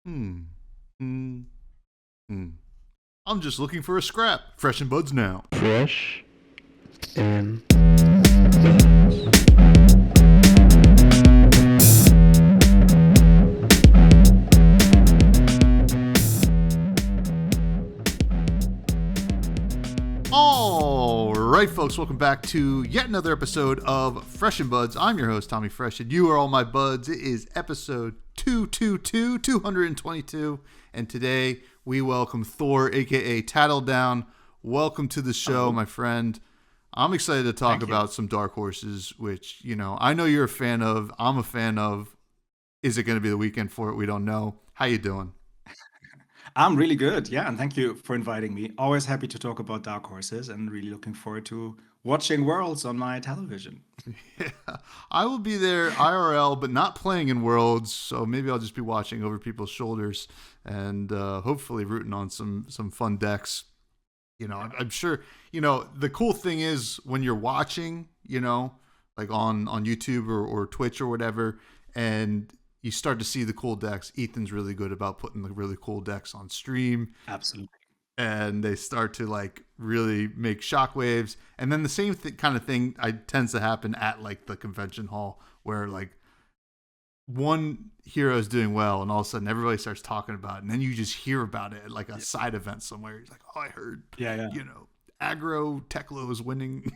Hmm. Hmm. Hmm. I'm just looking for a scrap. Fresh and buds now. Fresh and All right, folks, welcome back to yet another episode of Fresh and Buds. I'm your host, Tommy Fresh, and you are all my buds. It is episode 222, and today we welcome Thor, aka TaddelDown. Welcome to the show, my friend. I'm excited to talk about some dark horses, which, I know you're a fan of. I'm a fan of. Is it going to be the weekend for it? We don't know. How you doing? I'm really good. Yeah, and thank you for inviting me. Always happy to talk about dark horses and really looking forward to watching Worlds on my television. Yeah, I will be there IRL, but not playing in Worlds. So maybe I'll just be watching over people's shoulders and hopefully rooting on some fun decks. I'm sure. The cool thing is when you're watching, like on YouTube or Twitch or whatever, and you start to see the cool decks. Ethan's really good about putting the really cool decks on stream. Absolutely. And they start to like really make shockwaves, and then the same kind of thing tends to happen at like the convention hall, where like one hero is doing well, and all of a sudden everybody starts talking about it, and then you just hear about it at like a side event somewhere. You're like, oh, I heard, Yeah. Aggro Teklo is winning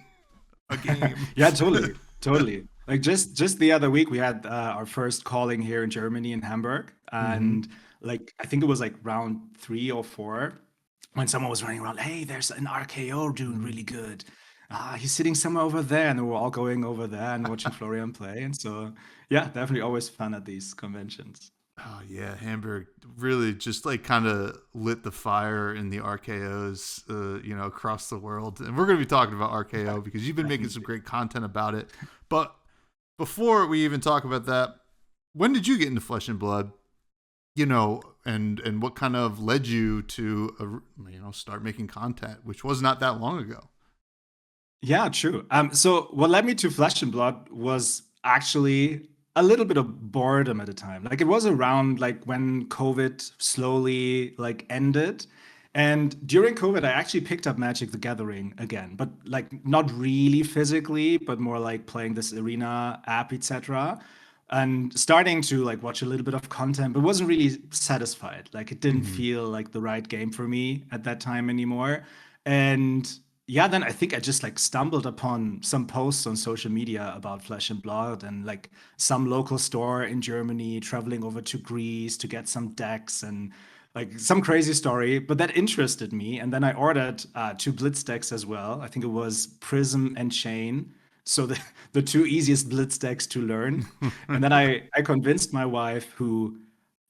a game. Yeah, totally. Like just the other week, we had our first calling here in Germany in Hamburg, and like I think it was like round 3 or 4 when someone was running around. Hey, there's an RKO doing really good. He's sitting somewhere over there, and we're all going over there and watching Florian play. And so, yeah, definitely always fun at these conventions. Oh yeah, Hamburg really just like kind of lit the fire in the RKOs, across the world. And we're going to be talking about RKO because you've been making some great content about it. But before we even talk about that, when did you get into Flesh and Blood? And what kind of led you to start making content, which was not that long ago. Yeah, true. So what led me to Flesh and Blood was actually a little bit of boredom at the time. Like it was around like when COVID slowly like ended. And during COVID, I actually picked up Magic the Gathering again, but like not really physically, but more like playing this arena app, etc. And starting to like watch a little bit of content, but wasn't really satisfied. Like it didn't feel like the right game for me at that time anymore. And yeah, then I think I just like stumbled upon some posts on social media about Flesh and Blood and like some local store in Germany traveling over to Greece to get some decks and like some crazy story. But that interested me. And then I ordered 2 Blitz decks as well. I think it was Prism and Chain. So the 2 easiest Blitz decks to learn. And then I convinced my wife, who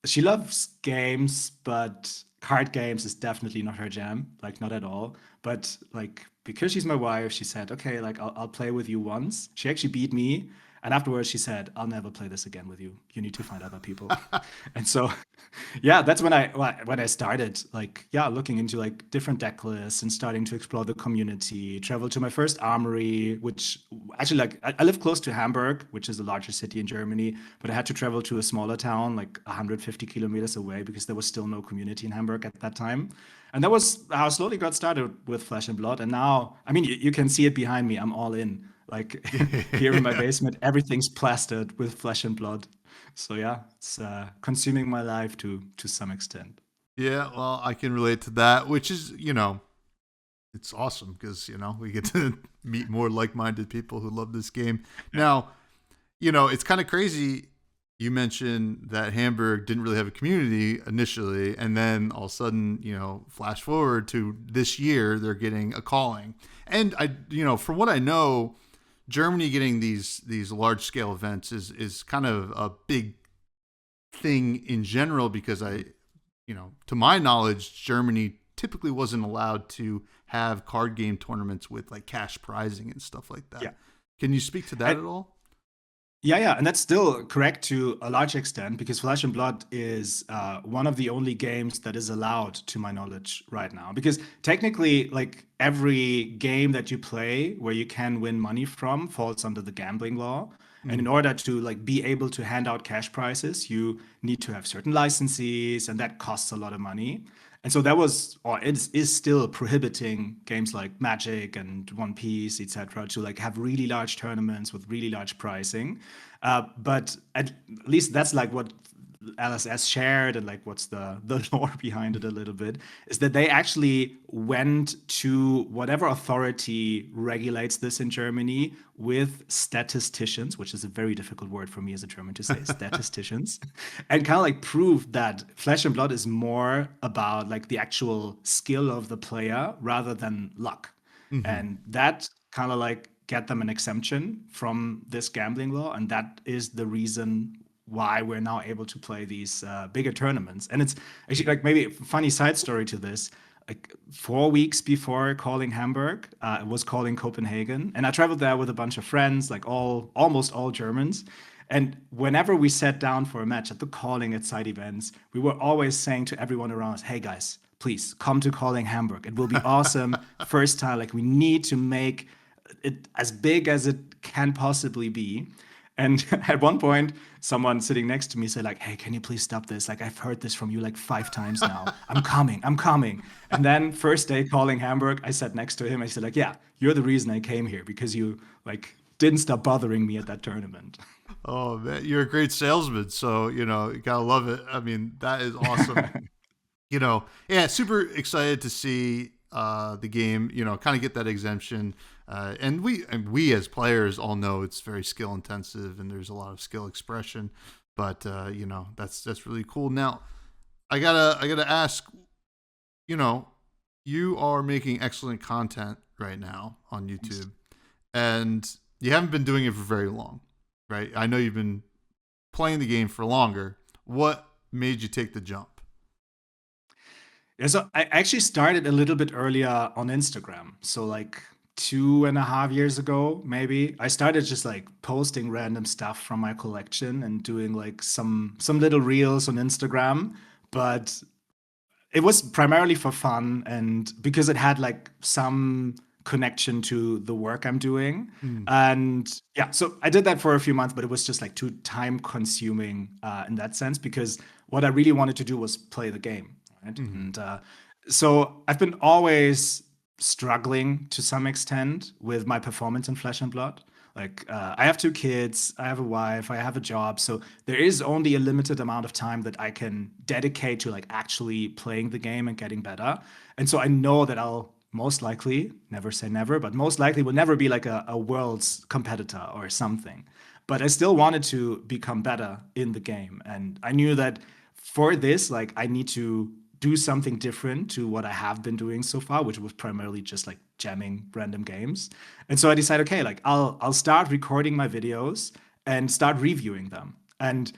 she loves games, but card games is definitely not her jam, like not at all. But like because she's my wife, she said, "Okay, like I'll play with you once." She actually beat me, and afterwards she said, "I'll never play this again with you. You need to find other people." And so, yeah, that's when I started like looking into like different deck lists and starting to explore the community. Traveled to my first armory, which actually like I live close to Hamburg, which is a larger city in Germany, but I had to travel to a smaller town like 150 kilometers away because there was still no community in Hamburg at that time. And that was how I slowly got started with Flesh and Blood. And now, I mean, you can see it behind me. I'm all in. Like here in my basement, everything's plastered with Flesh and Blood. So yeah, it's consuming my life to some extent. Yeah, well, I can relate to that, which is, it's awesome because, we get to meet more like-minded people who love this game. Now, it's kind of crazy. You mentioned that Hamburg didn't really have a community initially, and then all of a sudden, flash forward to this year, they're getting a calling. And from what I know, Germany getting these large scale events is kind of a big thing in general because to my knowledge, Germany typically wasn't allowed to have card game tournaments with like cash prizing and stuff like that. Yeah. Can you speak to that at all? Yeah, and that's still correct to a large extent because Flesh and Blood is one of the only games that is allowed, to my knowledge, right now. Because technically, like every game that you play where you can win money from falls under the gambling law. And in order to like be able to hand out cash prizes, you need to have certain licenses, and that costs a lot of money. And so that was, or it is still prohibiting games like Magic and One Piece, etc., to like have really large tournaments with really large pricing. But at least that's like what LSS shared, and like what's the lore behind it a little bit, is that they actually went to whatever authority regulates this in Germany with statisticians, which is a very difficult word for me as a German to say, statisticians, and kind of like proved that Flesh and Blood is more about like the actual skill of the player rather than luck. And that kind of like get them an exemption from this gambling law, and that is the reason why we're now able to play these bigger tournaments. And it's actually like maybe a funny side story to this. Like 4 weeks before calling Hamburg, I was calling Copenhagen, and I traveled there with a bunch of friends, like almost all Germans. And whenever we sat down for a match at the calling at side events, we were always saying to everyone around us, "Hey guys, please come to calling Hamburg. It will be awesome. First time, like we need to make it as big as it can possibly be." And at one point, someone sitting next to me said, like, "Hey, can you please stop this? Like, I've heard this from you like 5 times now. I'm coming. And then first day calling Hamburg, I sat next to him. I said, like, "Yeah, you're the reason I came here, because you like didn't stop bothering me at that tournament." Oh man, you're a great salesman, so you gotta love it. I mean, that is awesome. Yeah, super excited to see the game, kind of get that exemption. And we as players all know it's very skill intensive and there's a lot of skill expression, but that's really cool. Now, I gotta ask, you are making excellent content right now on YouTube, and you haven't been doing it for very long, right? I know you've been playing the game for longer. What made you take the jump? Yeah, so I actually started a little bit earlier on Instagram. So like 2.5 years ago, maybe I started just like posting random stuff from my collection and doing like some little reels on Instagram. But it was primarily for fun, and because it had like some connection to the work I'm doing. And yeah, so I did that for a few months, but it was just like too time consuming in that sense, because what I really wanted to do was play the game. Right? And so I've been always struggling to some extent with my performance in Flesh and Blood. Like I have 2 kids, I have a wife, I have a job, so there is only a limited amount of time that I can dedicate to like actually playing the game and getting better. And so I know that I'll most likely, never say never, but most likely will never be like a world's competitor or something. But I still wanted to become better in the game, and I knew that for this, like I need to do something different to what I have been doing so far, which was primarily just like jamming random games. And so I decided, okay, like I'll start recording my videos and start reviewing them. And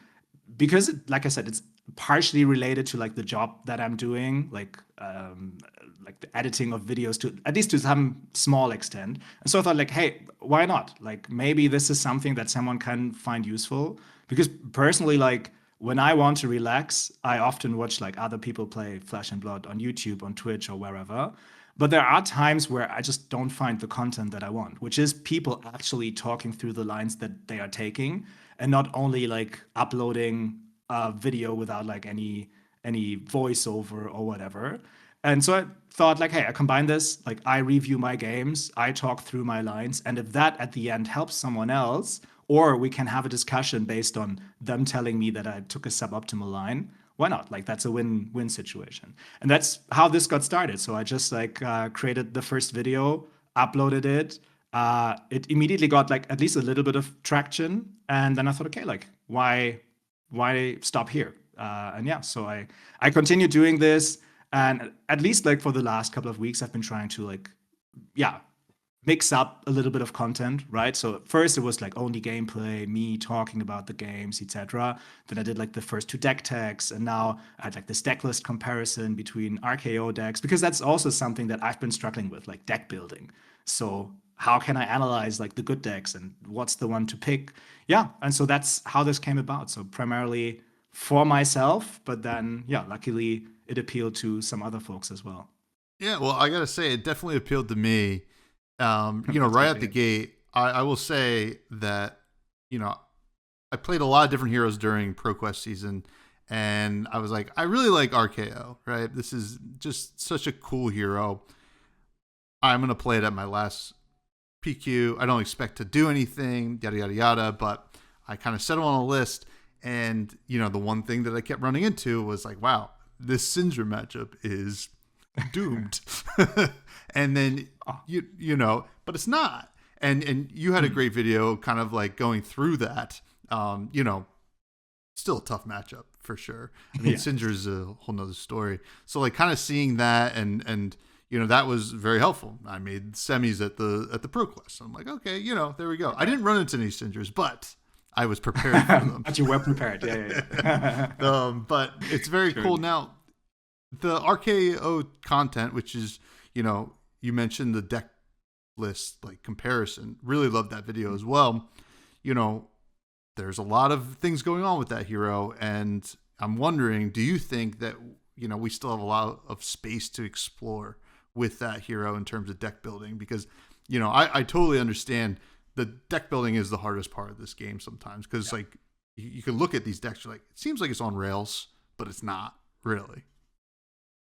because like I said, it's partially related to like the job that I'm doing, like the editing of videos, to at least to some small extent. And so I thought like, hey, why not? Like maybe this is something that someone can find useful. Because personally, like when I want to relax, I often watch like other people play Flesh and Blood on YouTube, on Twitch, or wherever. But there are times where I just don't find the content that I want, which is people actually talking through the lines that they are taking, and not only like uploading a video without like any voiceover or whatever. And so I thought like, hey, I combine this, like I review my games, I talk through my lines, and if that at the end helps someone else, or we can have a discussion based on them telling me that I took a suboptimal line, why not? Like that's a win-win situation. And that's how this got started. So I just like created the first video, uploaded it. It immediately got like at least a little bit of traction, and then I thought, okay, like why stop here? And yeah, so I continued doing this, and at least like for the last couple of weeks, I've been trying to like, yeah, mix up a little bit of content, right? So first it was like only gameplay, me talking about the games, etc. Then I did like the first 2 deck tags, and now I had like this deck list comparison between RKO decks, because that's also something that I've been struggling with, like deck building. So how can I analyze like the good decks and what's the one to pick? Yeah, and so that's how this came about. So primarily for myself, but then yeah, luckily it appealed to some other folks as well. Yeah, well, I gotta say, it definitely appealed to me. That's Right good out to the hear. gate, I will say that, I played a lot of different heroes during ProQuest season, and I was like, I really like RKO, right? This is just such a cool hero. I'm going to play it at my last PQ. I don't expect to do anything, yada, yada, yada, but I kind of set him on a list. And, the one thing that I kept running into was like, wow, this Syndra matchup is doomed. And then, but it's not. And you had a great video kind of like going through that. Still a tough matchup for sure. I mean, Syndra's a whole nother story. So like kind of seeing that and that was very helpful. I made semis at the ProQuest. I'm like, okay, there we go. I didn't run into any Syndras, but I was prepared for them. But you were prepared, yeah. But it's very cool. Now, the RKO content, which is, you mentioned the deck list like comparison. Really loved that video as well. There's a lot of things going on with that hero, and I'm wondering, do you think that we still have a lot of space to explore with that hero in terms of deck building? Because I totally understand the deck building is the hardest part of this game sometimes, because like you can look at these decks, you're like, it seems like it's on rails, but it's not really.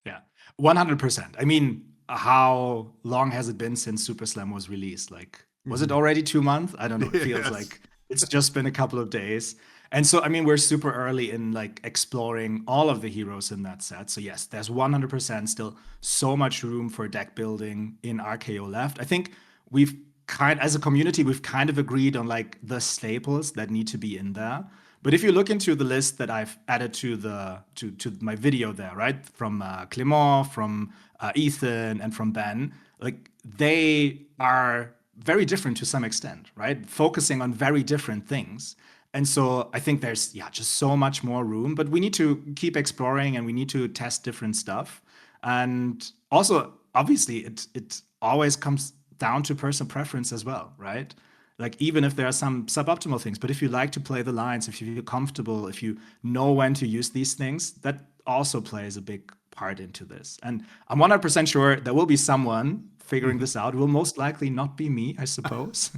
Yeah, 100%. I mean, how long has it been since Super Slam was released? Like, was it already 2 months? I don't know. It feels like it's just been a couple of days. And so, I mean, we're super early in like exploring all of the heroes in that set. So yes, there's 100% still so much room for deck building in RKO left. I think as a community, we've kind of agreed on like the staples that need to be in there. But if you look into the list that I've added to my video there, right, from Clément, from Ethan, and from Ben, like they are very different to some extent, right? Focusing on very different things. And so I think there's just so much more room, but we need to keep exploring and we need to test different stuff. And also, obviously, it always comes down to personal preference as well, right? Like even if there are some suboptimal things, but if you like to play the lines, if you feel comfortable, if you know when to use these things, that also plays a big part into this. And I'm 100% sure there will be someone figuring this out. It will most likely not be me, I suppose.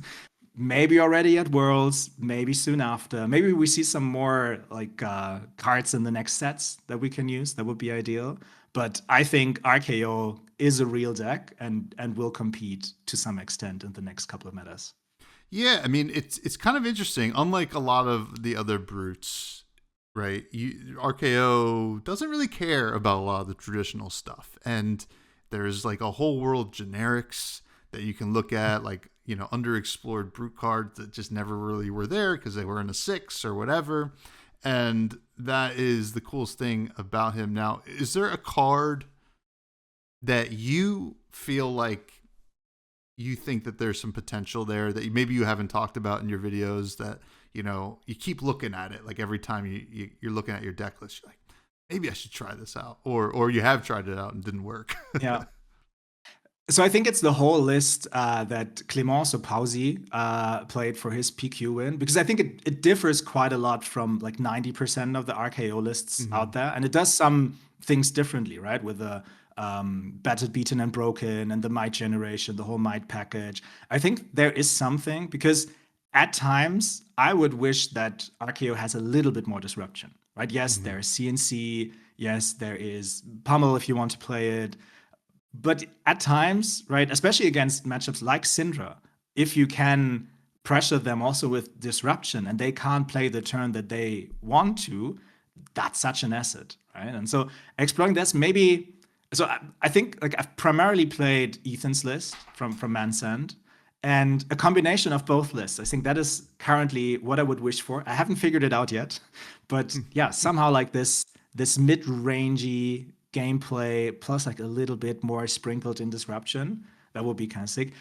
Maybe already at Worlds, maybe soon after. Maybe we see some more like cards in the next sets that we can use. That would be ideal. But I think RKO is a real deck and will compete to some extent in the next couple of metas. Yeah, I mean, it's kind of interesting. Unlike a lot of the other brutes, right? RKO doesn't really care about a lot of the traditional stuff. And there's like a whole world generics that you can look at, like, underexplored brute cards that just never really were there because they were in a 6 or whatever. And that is the coolest thing about him. Now, is there a card that you feel like you think that there's some potential there that maybe you haven't talked about in your videos that, you keep looking at it, like every time you're looking at your deck list, you're like, maybe I should try this out, or you have tried it out and didn't work? Yeah. So I think it's the whole list that Clément Pausi played for his PQ win, because I think it differs quite a lot from like 90% of the RKO lists out there. And it does some things differently, right? With the Battered, Beaten, and Broken and the Might generation, the whole Might package. I think there is something, because at times I would wish that RKO has a little bit more disruption, right? Yes, there's CNC. Yes, there is Pummel if you want to play it. But at times, right, especially against matchups like Syndra, if you can pressure them also with disruption and they can't play the turn that they want to, that's such an asset, right? And so exploring this maybe. So I think like I've primarily played Ethan's list from Mansand, and a combination of both lists. I think that is currently what I would wish for. I haven't figured it out yet, but yeah, somehow like this mid-rangey gameplay plus like a little bit more sprinkled in disruption, that would be kind of sick.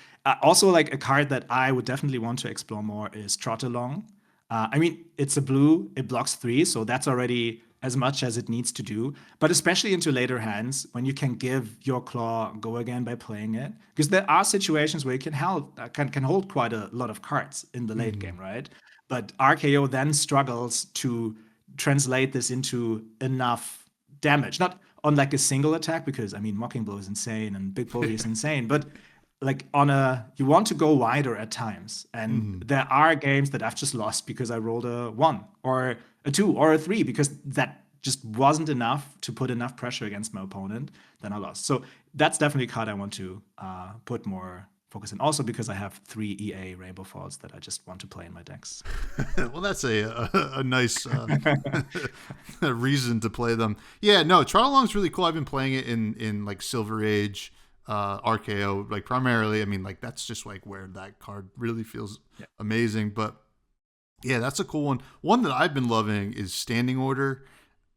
Also, like a card that I would definitely want to explore more is Trot Along. I mean, it's a blue, it blocks 3, so that's already as much as it needs to do. But especially into later hands, when you can give your claw go again by playing it, because there are situations where you can hold quite a lot of cards in the late game, right? But RKO then struggles to translate this into enough damage, not on like a single attack, because I mean Mocking Blow is insane and Big Bully is insane, but like you want to go wider at times, and there are games that I've just lost because I rolled a 1 or a 2 or a 3 because that just wasn't enough to put enough pressure against my opponent. Then I lost. So that's definitely a card I want to put more focus in. Also because I have 3 EA Rainbow Falls that I just want to play in my decks. Well, that's a nice reason to play them. Yeah, no, TraddeldDown's really cool. I've been playing it in like Silver Age, RKO, like primarily. I mean, like that's just like where that card really feels amazing. But yeah, that's a cool one. One that I've been loving is Standing Order.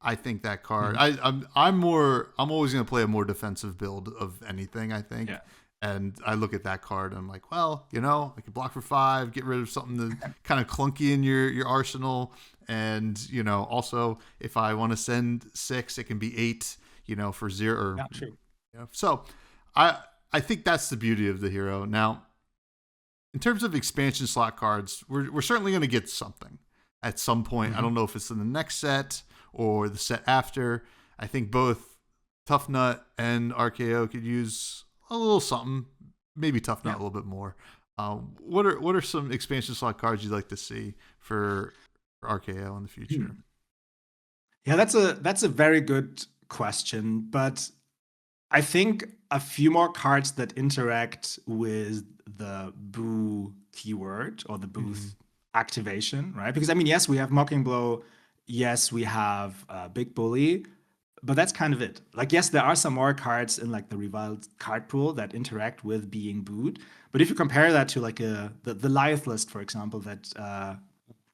I think that card. I'm always going to play a more defensive build of anything, I think. Yeah. And I look at that card and I'm like, well, you know, I could block for 5, get rid of something that's kind of clunky in your arsenal. And, you know, also if I want to send 6, it can be 8, you know, for 0. Or, Yeah, true. You know, so I think that's the beauty of the hero. Now, in terms of expansion slot cards, we're certainly going to get something at some point. I don't know if it's in the next set or the set after. I think both Tough Nut and RKO could use a little something, maybe Tough Nut a little bit more. What are some expansion slot cards you'd like to see for RKO in the future? Yeah, that's a very good question, but I think a few more cards that interact with the boo keyword or the booth activation, right? Because I mean, yes, we have Mocking Blow, yes, we have Big Bully, but that's kind of it. Like, yes, there are some more cards in like the reviled card pool that interact with being booed. But if you compare that to like the Liath list, for example, that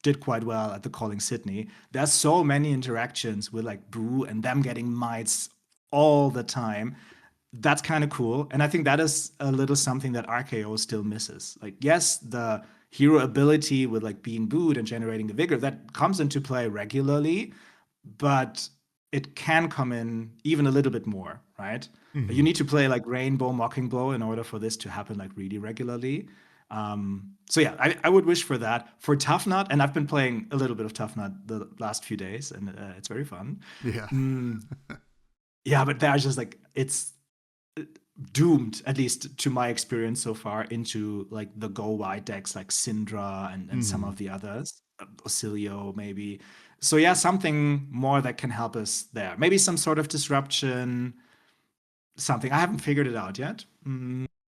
did quite well at the Calling Sydney, there's so many interactions with like boo and them getting mites all the time. That's kind of cool. And I think that is a little something that RKO still misses. Like, yes, the hero ability with like being booed and generating the vigor, that comes into play regularly, but it can come in even a little bit more, right? You need to play like Rainbow Mocking Blow in order for this to happen like really regularly. So yeah, I would wish for that. For Tough Nut, and I've been playing a little bit of Tough Nut the last few days, and it's very fun. Yeah. Yeah, but there's just like, it's doomed, at least to my experience so far, into like the go wide decks like Syndra and some of the others, Ocilio maybe. So yeah, something more that can help us there. Maybe some sort of disruption, something. I haven't figured it out yet.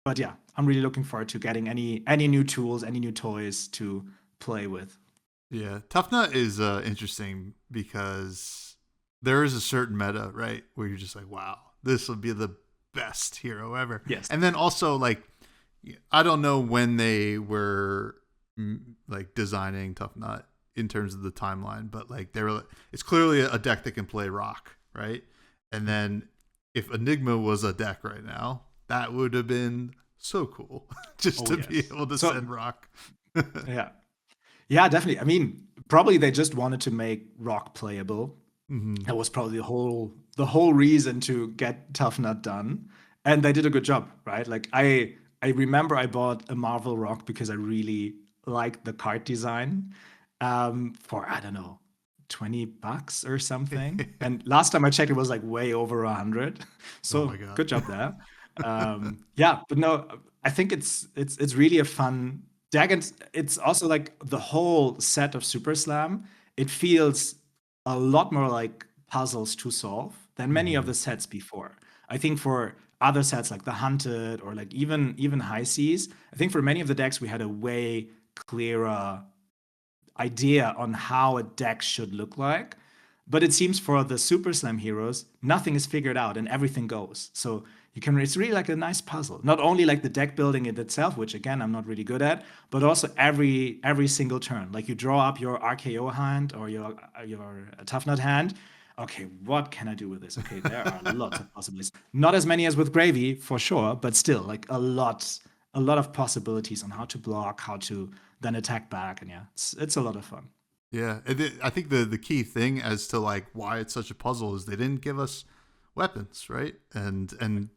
But yeah, I'm really looking forward to getting any new tools, any new toys to play with. Yeah, Tough Nut is interesting because there is a certain meta, right, where you're just like, wow, this will be the best hero ever. Yes. And then also, like, I don't know when they were like designing Tough Nut in terms of the timeline, but like it's clearly a deck that can play rock, right? And then if Enigma was a deck right now, that would have been so cool just to be able to send rock. Yeah, definitely. I mean, probably they just wanted to make rock playable. That was probably the whole reason to get Tough Nut done, and they did a good job, right? Like I remember I bought a Marvel Rock because I really liked the card design for, I don't know, $20 or something. And last time I checked, it was like way over 100. So good job there. Yeah, but no, I think it's really a fun deck, and it's also like the whole set of Super Slam. It feels a lot more like puzzles to solve than many of the sets before. I think for other sets like the Hunted or like even High Seas, I think for many of the decks we had a way clearer idea on how a deck should look like. But it seems for the Super Slam heroes, nothing is figured out and everything goes. So it's really like a nice puzzle. Not only like the deck building it itself, which again I'm not really good at, but also every single turn. Like you draw up your RKO hand or your Tough Nut hand. Okay, what can I do with this? Okay, there are lots of possibilities. Not as many as with Gravy for sure, but still like a lot of possibilities on how to block, how to then attack back, and yeah, it's a lot of fun. Yeah, I think the key thing as to like why it's such a puzzle is they didn't give us weapons, right? And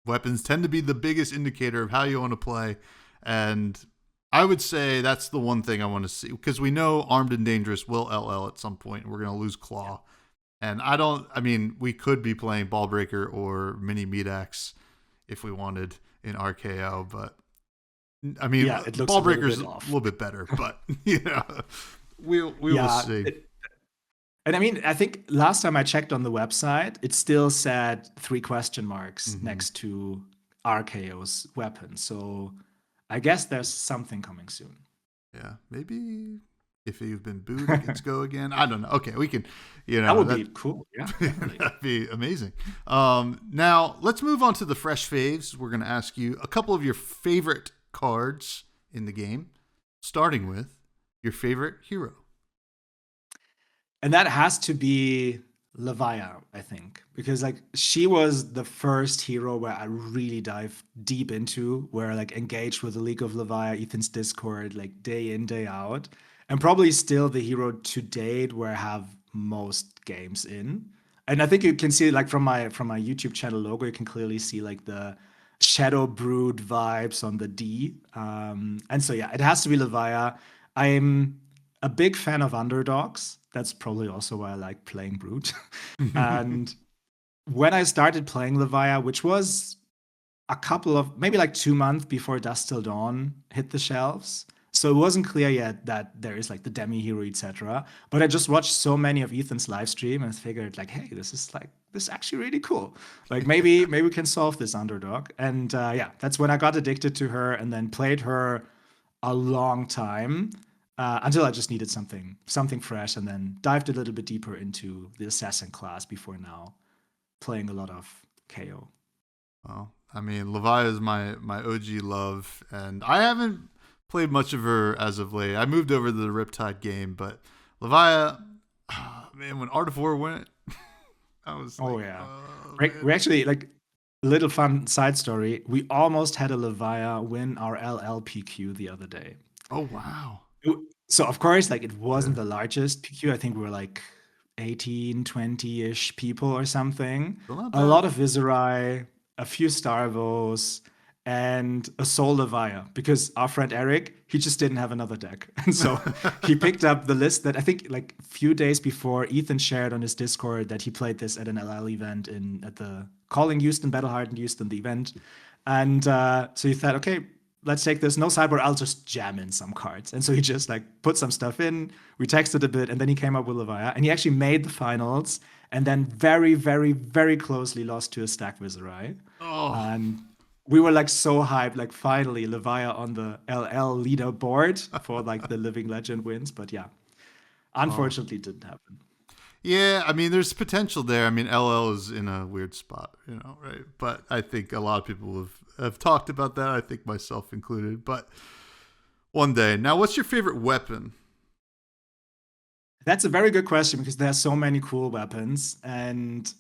weapons tend to be the biggest indicator of how you want to play. And I would say that's the one thing I want to see, because we know Armed and Dangerous will LL at some point. We're going to lose Claw. And I mean, we could be playing Ball Breaker or Mini Meat Axe if we wanted. in RKO, but I mean, Yeah, it looks Ball a little Breaker's bit a off. little bit better, but we will Yeah, see. and I mean, I think last time I checked on the website, it still said 3 question marks Mhm. next to RKO's weapon. So I guess there's something coming soon. Yeah, maybe if you've been booed, it gets go again. I don't know. Okay, we can, That would that be cool. Yeah, definitely. that'd be amazing. Now let's move on to the fresh faves. We're going to ask you a couple of your favorite cards in the game, starting with your favorite hero. And that has to be Levia, I think, because like she was the first hero where I really dived deep into, where I like engaged with the League of Levia, Ethan's Discord, like day in, day out. And probably still the hero to date where I have most games in. And I think you can see like from my YouTube channel logo, you can clearly see like the Shadow Brood vibes on the D. And so yeah, it has to be Levia. I'm a big fan of underdogs. That's probably also why I like playing Brute. And when I started playing Levia, which was a couple of maybe like 2 months before Dust Till Dawn hit the shelves. So it wasn't clear yet that there is like the demi hero, etc. But I just watched so many of Ethan's live stream and figured like, hey, this is actually really cool. Like maybe we can solve this underdog. And yeah, that's when I got addicted to her and then played her a long time until I just needed something fresh, and then dived a little bit deeper into the assassin class before now playing a lot of KO. Well, I mean, Levi is my OG love, and I haven't played much of her as of late. I moved over to the Riptide game, but Levi, man, when Art of War went, I was Oh like, yeah, oh we man. actually like a little fun side story. We almost had a Levia win our LLPQ the other day. Oh wow. So of course, like it Yeah. wasn't the largest PQ. I think we were like 18, 20-ish people or something. Still not A bad. lot of Viserai, a few Starvos, and a Soul Levia. Because our friend Eric, he just didn't have another deck. And so he picked up the list that I think like a few days before Ethan shared on his Discord that he played this at an LL event at the Calling Houston, Battle Hardened Houston, the event. And so he thought, okay, let's take this. No sideboard. I'll just jam in some cards. And so he just like put some stuff in. We texted a bit, and then he came up with Levia, and he actually made the finals. And then very, very, very closely lost to a stack Viserai. Oh, And we were like so hyped, like finally Levia on the LL leaderboard for like the Living Legend wins. But yeah, oh. unfortunately, it didn't happen. Yeah, I mean, there's potential there. I mean, LL is in a weird spot, right? But I think a lot of people have talked about that. I think myself included. But one day. Now, what's your favorite weapon? That's a very good question because there are so many cool weapons, and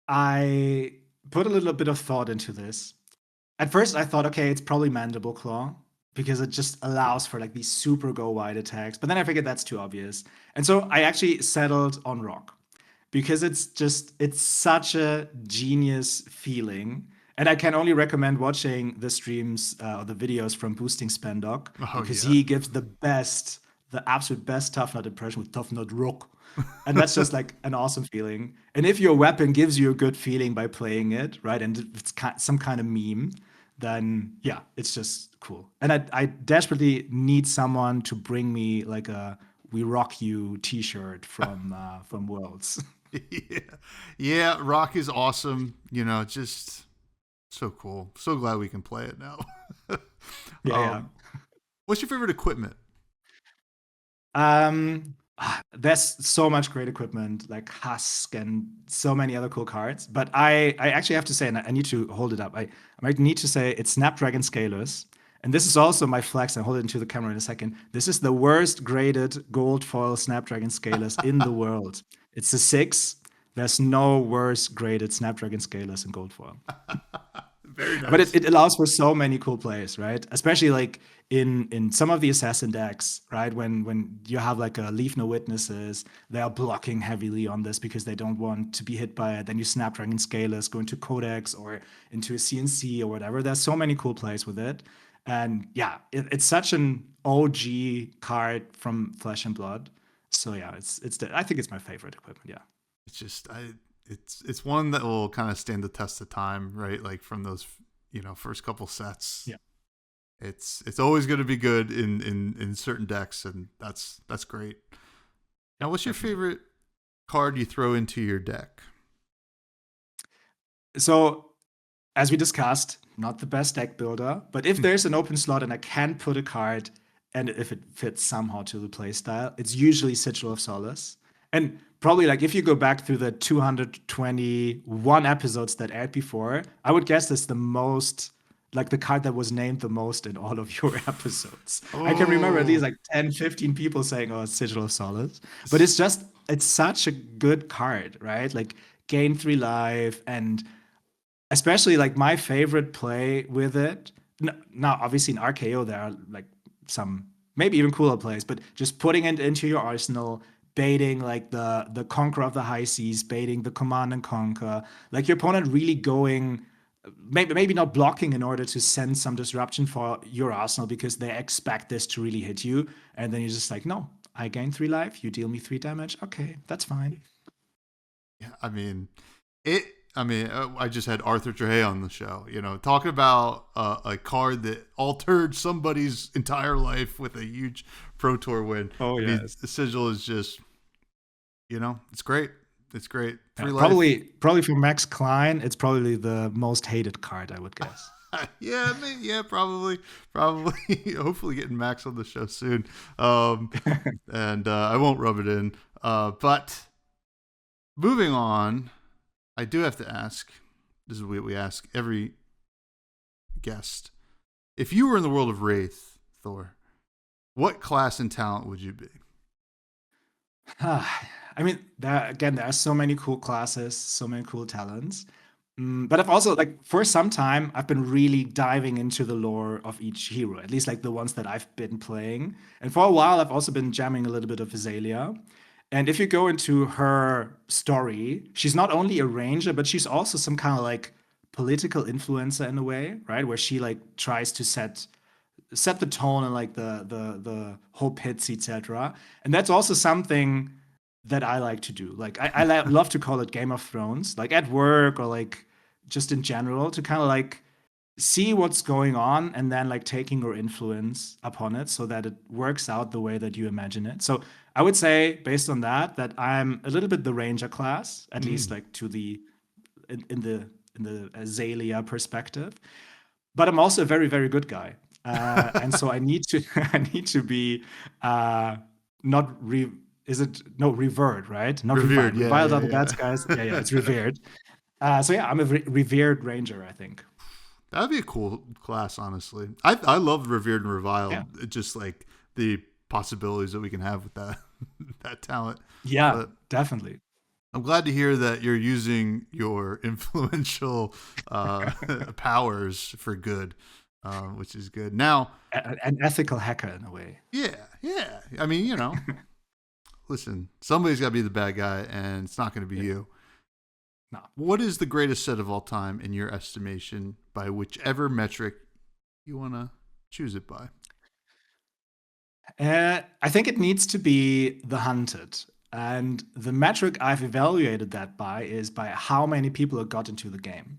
I put a little bit of thought into this. At first, I thought, okay, it's probably Mandible Claw because it just allows for like these super go wide attacks. But then I figured that's too obvious. And so I actually settled on Rock because it's such a genius feeling. And I can only recommend watching the streams or the videos from Boosting Spendock Oh because yeah. he gives the absolute best Tough Nut impression with Tough Nut Rock. And that's just like an awesome feeling. And if your weapon gives you a good feeling by playing it, right, and it's some kind of meme, then yeah, it's just cool. And I desperately need someone to bring me like a "We Rock You" T-shirt from Worlds. Yeah. Yeah, Rock is awesome. Just so cool. So glad we can play it now. Yeah, yeah. um, what's your favorite equipment? There's so much great equipment like Husk and so many other cool cards. But I actually have to say, and I need to hold it up. I might need to say it's Snapdragon Scalers. And this is also my flex. I'll hold it into the camera in a second. This is the worst graded gold foil Snapdragon Scalers in the world. It's a 6. There's no worse graded Snapdragon Scalers in gold foil. Very But nice. it allows for so many cool plays, right? Especially like in some of the assassin decks, right? When you have like a leave no witnesses, they are blocking heavily on this because they don't want to be hit by it. Then you Snapdragon Scalers, go into Codex or into a CNC or whatever. There's so many cool plays with it. And yeah, it's such an OG card from Flesh and Blood. So yeah, I think it's my favorite equipment. Yeah. It's just it's one that will kind of stand the test of time, right? Like from those first couple sets. Yeah. It's always going to be good in certain decks, and that's great. Now, what's your favorite card you throw into your deck? So, as we discussed, not the best deck builder, but if there's an open slot and I can put a card, and if it fits somehow to the playstyle, it's usually Sigil of Solace. And probably like if you go back through the 221 episodes that aired before, I would guess that's the most, like the card that was named the most in all of your episodes. I can remember at least like 10, 15 people saying, oh, it's Sigil of Solace. But it's such a good card, right? Like gain 3 life, and especially like my favorite play with it. Now, obviously in RKO, there are like some maybe even cooler plays, but just putting it into your arsenal, baiting like the Conqueror of the High Seas, baiting the Command and Conquer, like your opponent really going, maybe not blocking in order to send some disruption for your arsenal because they expect this to really hit you, and then you're just like, no, I gain 3 life, you deal me 3 damage, okay, that's fine. Yeah, I just had Arthur Trehay on the show, talking about a card that altered somebody's entire life with a huge Pro Tour win. Oh, yeah. The Sigil is just, it's great. It's great. Probably for Max Klein, it's probably the most hated card, I would guess. Yeah, probably. Hopefully getting Max on the show soon. And I won't rub it in. But moving on, I do have to ask, this is what we ask every guest. If you were in the world of Wraith, Thor, what class and talent would you be? I mean, there are so many cool classes, so many cool talents. But I've also, like, for some time, I've been really diving into the lore of each hero, at least like the ones that I've been playing. And for a while, I've also been jamming a little bit of Azalea. And if you go into her story, she's not only a ranger, but she's also some kind of like political influencer in a way, right? Where she like tries to set the tone and like the whole pits, etc. And that's also something that I like to do. Like I love to call it Game of Thrones, like at work or like just in general, to kind of like see what's going on and then like taking your influence upon it so that it works out the way that you imagine it. So I would say based on that I'm a little bit the ranger class, at least like to the in the Azalea perspective. But I'm also a very, very good guy. And so I need to be revered, right? Not revered. Yeah, reviled are the bad guys. Yeah, it's revered. So yeah, I'm a revered ranger, I think. That'd be a cool class, honestly. I love revered and reviled. Yeah. Just like the possibilities that we can have with that talent. Yeah, but definitely. I'm glad to hear that you're using your influential powers for good, which is good. Now, an ethical hacker in a way. Yeah. I mean, listen, somebody's got to be the bad guy, and it's not going to be you. No. What is the greatest set of all time in your estimation, by whichever metric you want to choose it by? I think it needs to be the Hunted. And the metric I've evaluated that by is by how many people have got into the game.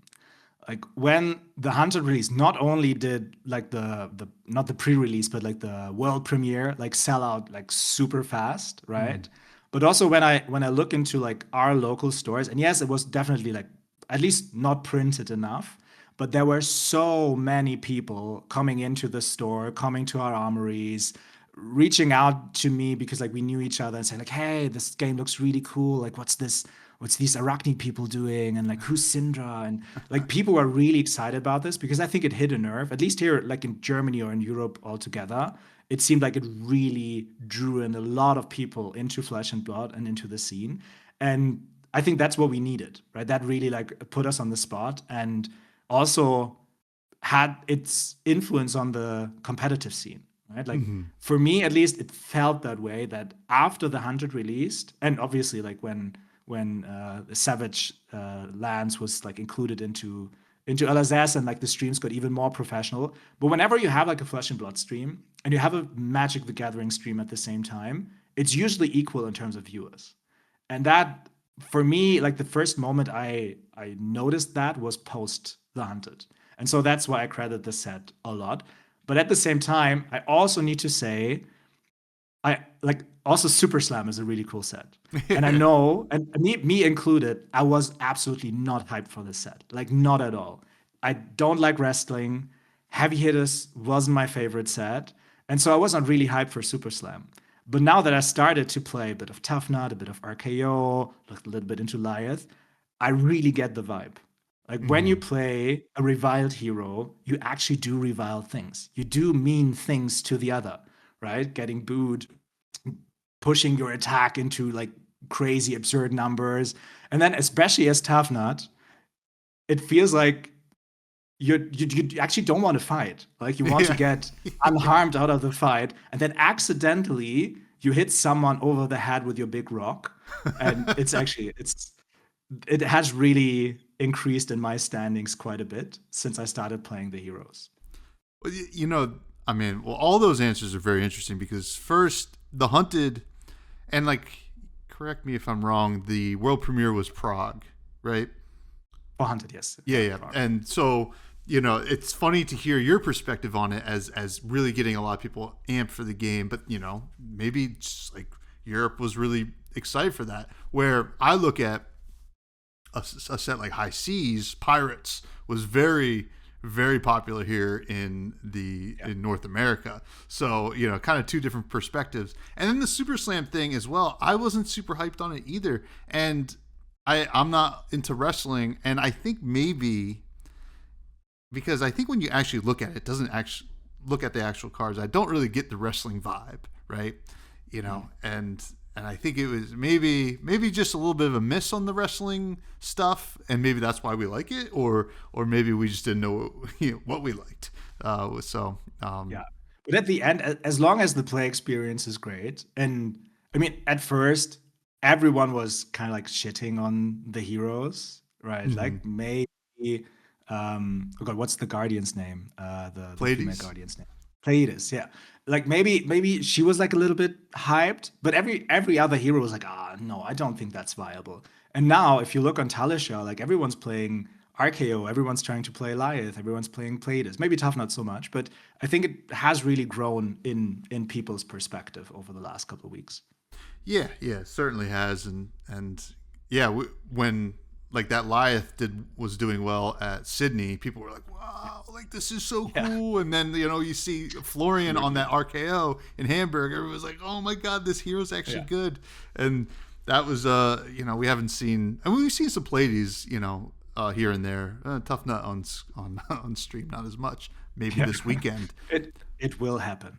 Like when the Hunted release, not only did like the not the pre-release, but like the world premiere like sell out like super fast, right? But also when I look into like our local stores, and yes, it was definitely like at least not printed enough, but there were so many people coming into the store, coming to our armories, reaching out to me because like we knew each other and saying like, hey, this game looks really cool. Like, what's these Arachne people doing? And like, who's Syndra? And like people were really excited about this because I think it hit a nerve, at least here, like in Germany or in Europe altogether. It seemed like it really drew in a lot of people into Flesh and Blood and into the scene. And I think that's what we needed, right? That really like put us on the spot and also had its influence on the competitive scene, right? Like for me, at least, it felt that way. That after the 100 released, and obviously, like when the Savage Lands was like included into LSS and like the streams got even more professional. But whenever you have like a Flesh and Blood stream and you have a Magic the Gathering stream at the same time, it's usually equal in terms of viewers. And that, for me, like the first moment I noticed that was post The Hunted. And so that's why I credit the set a lot. But at the same time, I also need to say, I like also Super Slam is a really cool set. And I know, and me included, I was absolutely not hyped for this set. Like not at all. I don't like wrestling. Heavy Hitters wasn't my favorite set. And so I wasn't really hyped for Super Slam. But now that I started to play a bit of Tough Nut, a bit of RKO, looked a little bit into Lyeth, I really get the vibe. Like when you play a reviled hero, you actually do revile things. You do mean things to the other, right? Getting booed, pushing your attack into like crazy, absurd numbers. And then, especially as Tough Nut, it feels like you actually don't want to fight. Like you want to get unharmed out of the fight, and then accidentally you hit someone over the head with your big rock, and it has really increased in my standings quite a bit since I started playing the heroes. Well, you know, I mean, well, all those answers are very interesting because first, the Hunted, and like, correct me if I'm wrong, the world premiere was Prague, right? Oh, Hunted, yes. Yeah. And so, you know, it's funny to hear your perspective on it as really getting a lot of people amped for the game. But, you know, maybe just like Europe was really excited for that. Where I look at a set like High Seas, Pirates was very, very popular here in North America. So, you know, kind of two different perspectives. And then the Super Slam thing as well. I wasn't super hyped on it either. And I'm not into wrestling, and I think maybe because I think when you actually look at it, doesn't actually look at the actual cards, I don't really get the wrestling vibe, right? You know, and I think it was maybe just a little bit of a miss on the wrestling stuff, and maybe that's why we like it, or maybe we just didn't know what we liked. Yeah, but at the end, as long as the play experience is great, and I mean, at first everyone was kind of like shitting on the heroes, right? Mm-hmm. Like maybe, oh god, what's the Guardian's name? The female Guardian's name, Pleiades. Yeah, like maybe she was like a little bit hyped, but every other hero was like, no, I don't think that's viable. And now, if you look on Talisha, like everyone's playing RKO, everyone's trying to play Lyeth, everyone's playing Pleiades. Maybe Tough not so much, but I think it has really grown in people's perspective over the last couple of weeks. Yeah, it certainly has, and yeah, when like that Lyeth was doing well at Sydney, people were like, "Wow, like this is so cool!" And then you see Florian on that RKO in Hamburg, everyone was like, "Oh my god, this hero's actually good!" And that was we haven't seen, and we've seen some Pleiades, here and there. Tough Nut on stream, not as much. Maybe this weekend. It will happen.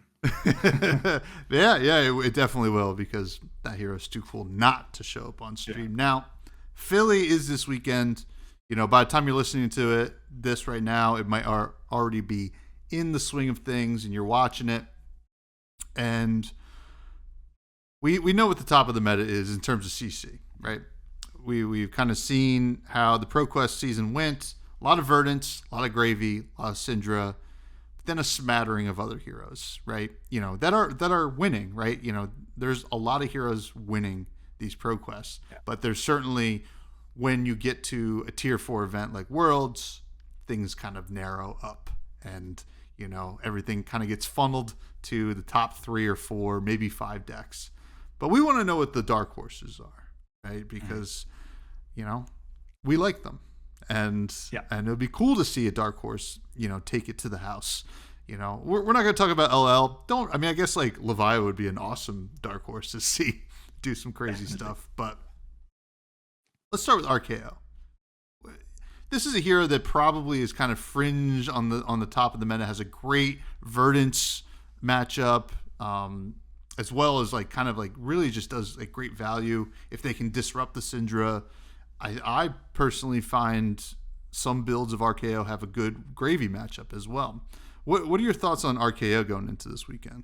yeah, it definitely will because that hero's too cool not to show up on stream. Yeah. Now, Philly is this weekend. By the time you're listening to this right now, it might already be in the swing of things and you're watching it. And we know what the top of the meta is in terms of CC, right? We've kind of seen how the ProQuest season went. A lot of Verdants, a lot of Gravy, a lot of Syndra, then a smattering of other heroes, right? That are winning, right? There's a lot of heroes winning these ProQuests, but there's certainly, when you get to a tier 4 event like Worlds, things kind of narrow up and, everything kind of gets funneled to the top 3 or 4, maybe 5 decks. But we want to know what the dark horses are, right? Because, we like them. And it would be cool to see a dark horse, take it to the house. We're not going to talk about LL. I guess like Leviah would be an awesome dark horse to see do some crazy stuff. But let's start with RKO. This is a hero that probably is kind of fringe on the top of the meta. Has a great Verdance matchup, as well as like kind of like really just does like great value if they can disrupt the Syndra. I personally find some builds of RKO have a good Gravy matchup as well. What are your thoughts on RKO going into this weekend?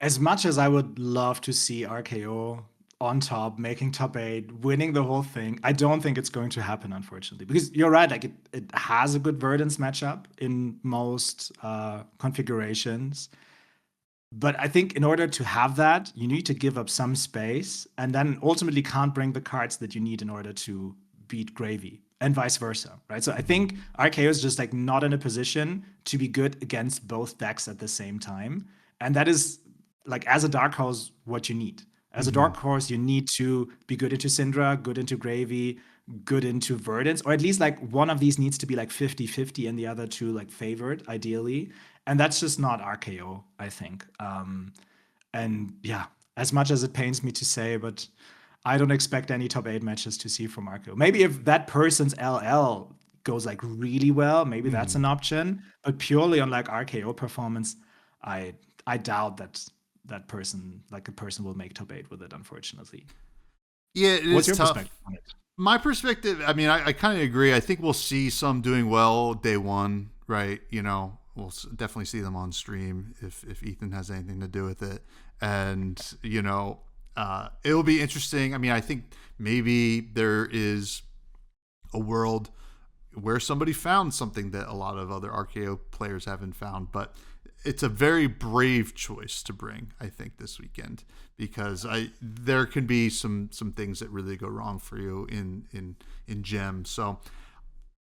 As much as I would love to see RKO on top, making top 8, winning the whole thing, I don't think it's going to happen, unfortunately. Because you're right, like it has a good Verdance matchup in most configurations. But I think in order to have that, you need to give up some space and then ultimately can't bring the cards that you need in order to beat Gravy. and vice versa, right? So I think RKO is just like not in a position to be good against both decks at the same time. And that is like, as a dark horse, what you need. As a dark horse, you need to be good into Syndra, good into Gravy, good into Verdance, or at least like one of these needs to be like 50-50 and the other two like favored, ideally. And that's just not RKO, I think. And yeah, as much as it pains me to say, but I don't expect any top 8 matches to see from RKO. Maybe if that person's LL goes like really well, maybe that's an option. But purely on like RKO performance, I doubt that a person will make top 8 with it, unfortunately. Yeah, it What's is your tough. perspective on it? My perspective, I mean, I kind of agree. I think we'll see some doing well day one, right? You know, we'll definitely see them on stream if Ethan has anything to do with it. And, you know, it'll be interesting. I mean, I think maybe there is a world where somebody found something that a lot of other RKO players haven't found, but it's a very brave choice to bring, I think, this weekend, because there can be some things that really go wrong for you in Gem. So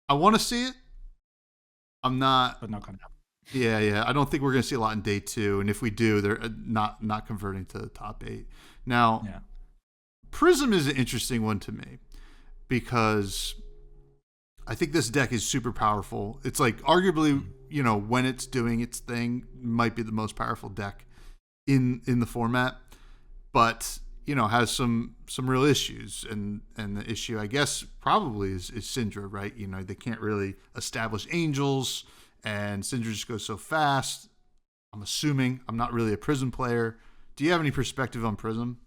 I want to see it. I'm not, But not gonna happen. yeah. I don't think we're going to see a lot in day 2, and if we do, they're not converting to the top 8. Now, Yeah. Prism is an interesting one to me because I think this deck is super powerful. It's like arguably, you know, when it's doing its thing, might be the most powerful deck in the format, but you know, has some real issues. And the issue, I guess, probably is Syndra, right? You know, they can't really establish angels, and Syndra just goes so fast. I'm assuming. I'm not really a Prism player. Do you have any perspective on Prism?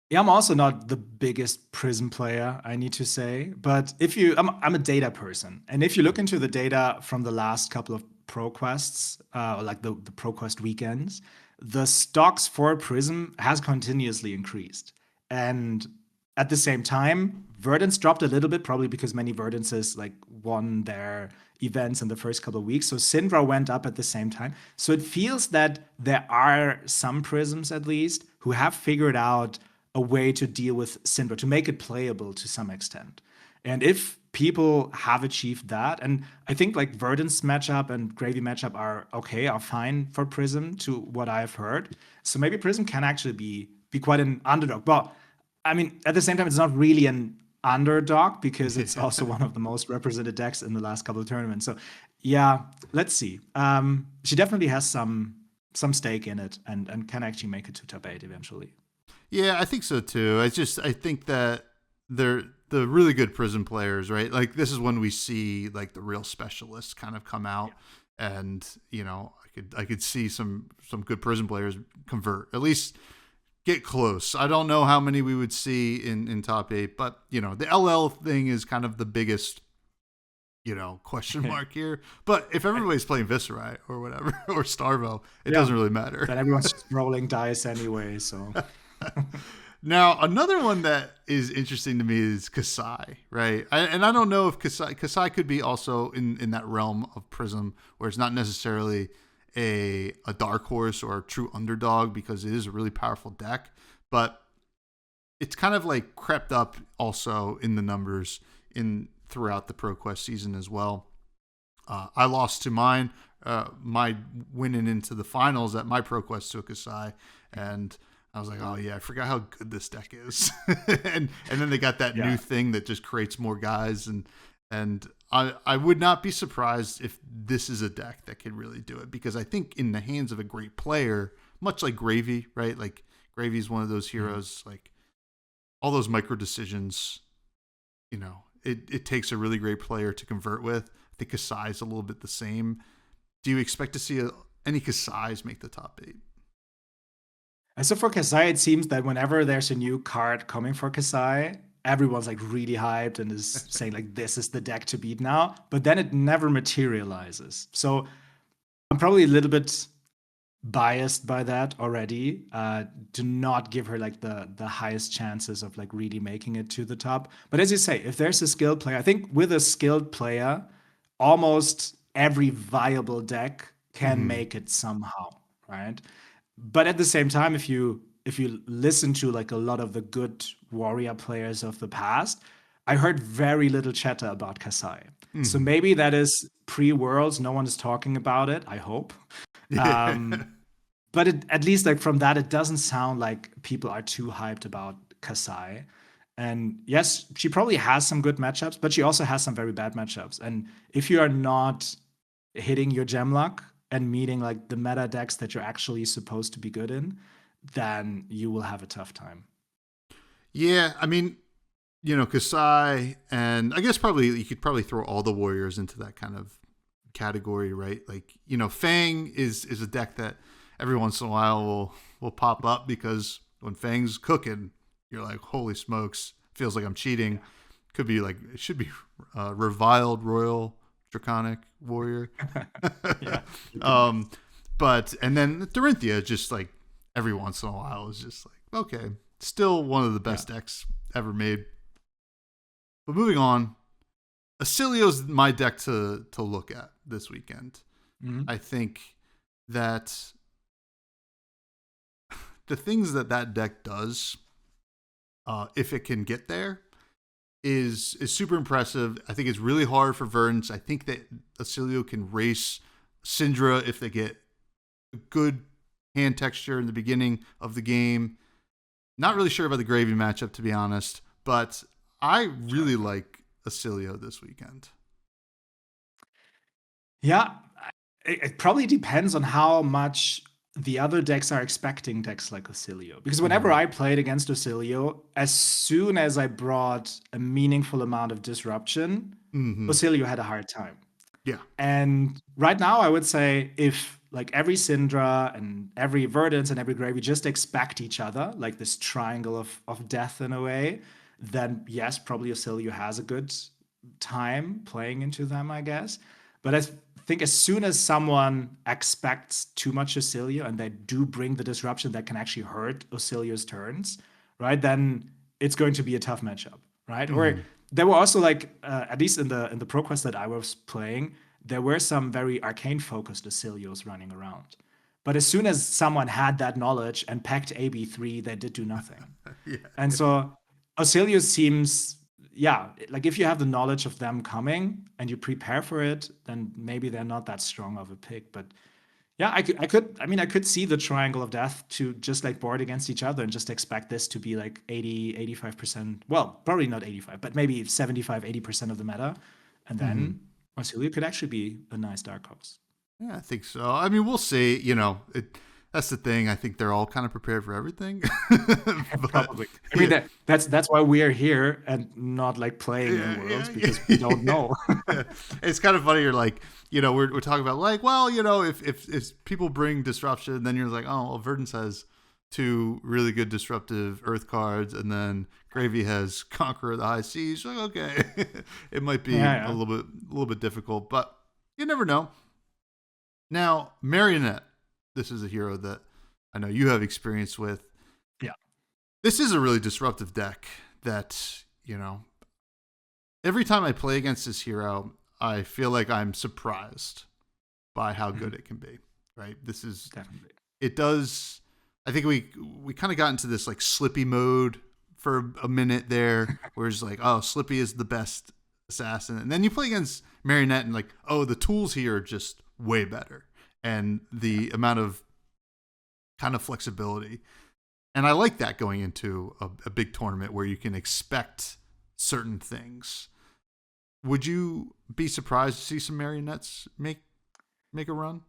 Yeah, I'm also not the biggest Prism player, I need to say. But I'm a data person, and if you look into the data from the last couple of ProQuests, or like the ProQuest weekends, the stocks for Prism has continuously increased, and at the same time, Verdance dropped a little bit, probably because many Verdances like won their events in the first couple of weeks. So Syndra went up at the same time. So it feels that there are some Prisms, at least, who have figured out a way to deal with Syndra, to make it playable to some extent. And if people have achieved that, and I think like Verdance matchup and Gravy matchup are fine for Prism to what I've heard. So maybe Prism can actually be quite an underdog. But I mean, at the same time, it's not really an underdog because it's also one of the most represented decks in the last couple of tournaments. So yeah, let's see. She definitely has some stake in it and can actually make it to top 8 eventually. Yeah, I think so too. I think that they're the really good Prism players, right? Like this is when we see like the real specialists kind of come out, and you know, I could see some good Prism players convert, at least get close. I don't know how many we would see in top 8, but you know, the LL thing is kind of the biggest, you know, question mark here. But if everybody's playing Viscerai or whatever or Starvo, it doesn't really matter. Then everyone's just rolling dice anyway, so. Now, another one that is interesting to me is Kasai, right? And I don't know if Kasai could be also in that realm of Prism, where it's not necessarily a dark horse or a true underdog, because it is a really powerful deck, but it's kind of like crept up also in the numbers throughout the ProQuest season as well. I lost to my winning into the finals at my ProQuest to Kasai, and I was like, oh yeah, I forgot how good this deck is. and then they got that new thing that just creates more guys, and I would not be surprised if this is a deck that can really do it, because I think in the hands of a great player, much like Gravy, right? Like Gravy's one of those heroes, like all those micro decisions, you know, it takes a really great player to convert with. I think Kasai is a little bit the same. Do you expect to see any Kasais make the top 8? And so for Kasai, it seems that whenever there's a new card coming for Kasai, everyone's like really hyped and is saying like, this is the deck to beat now. But then it never materializes. So I'm probably a little bit biased by that already. Do not give her like the highest chances of like really making it to the top. But as you say, if there's a skilled player, I think with a skilled player, almost every viable deck can make it somehow, right? But at the same time, if you listen to like a lot of the good warrior players of the past, I heard very little chatter about Kasai. So Mhm. maybe that is pre-Worlds. No one is talking about it, I hope. Um, but at least like from that, it doesn't sound like people are too hyped about Kasai. And yes, she probably has some good matchups, but she also has some very bad matchups. And if you are not hitting your gem luck and meeting like the meta decks that you're actually supposed to be good in, then you will have a tough time. Yeah, I mean, Kasai, and I guess probably you could probably throw all the warriors into that kind of category, right? Like, Fang is a deck that every once in a while will pop up because when Fang's cooking, you're like, holy smokes, feels like I'm cheating. Could be like, it should be reviled royal draconic warrior. Yeah. um, but and then Dorinthia just like every once in a while is just like, okay, still one of the best decks ever made. But moving on, Acilio's my deck to look at this weekend. Mm-hmm. I think that the things that deck does, if it can get there, is super impressive. I think it's really hard for Verdance. I think that Acilio can race Syndra if they get a good hand texture in the beginning of the game. Not really sure about the Gravy matchup, to be honest, but I really like Acilio this weekend. Yeah, it probably depends on how much the other decks are expecting decks like Ocilio. Because whenever I played against Ocilio, as soon as I brought a meaningful amount of disruption, Ocilio had a hard time. Yeah. And right now, I would say if like every Syndra and every Verdance and every Gravy just expect each other, like this triangle of death in a way, then yes, probably Ocilio has a good time playing into them, I guess. But I think as soon as someone expects too much Ocilio and they do bring the disruption that can actually hurt Ocilio's turns, right? Then it's going to be a tough matchup, right? Or there were also like at least in the pro quest that I was playing, there were some very arcane focused Ocilios running around. But as soon as someone had that knowledge and packed AB3, they did do nothing. Yeah. And so Ocilio seems, yeah, like if you have the knowledge of them coming and you prepare for it, then maybe they're not that strong of a pick. But yeah, I could see the triangle of death to just like board against each other and just expect this to be like 80, 85%. Well, probably not 85, but maybe 75, 80% of the meta. And then Ocilio could actually be a nice dark horse. Yeah, I think so. I mean, we'll see. That's the thing. I think they're all kind of prepared for everything. Probably. I mean, that's why we are here and not like playing in Worlds because we don't know. It's kind of funny. You're like, we're talking about like, well, if people bring disruption, then you're like, oh, well, Verdance has 2 really good disruptive Earth cards, and then Gravy has Conqueror of the High Seas. Like, okay, it might be a little bit difficult, but you never know. Now, Marionette. This is a hero that I know you have experience with. Yeah. This is a really disruptive deck that, every time I play against this hero, I feel like I'm surprised by how good it can be, right? This is definitely. It does. I think we kind of got into this like Slippy mode for a minute there, where it's like, oh, Slippy is the best assassin. And then you play against Marionette and like, oh, the tools here are just way better. And the amount of kind of flexibility. And I like that going into a big tournament where you can expect certain things. Would you be surprised to see some Marionettes make a run?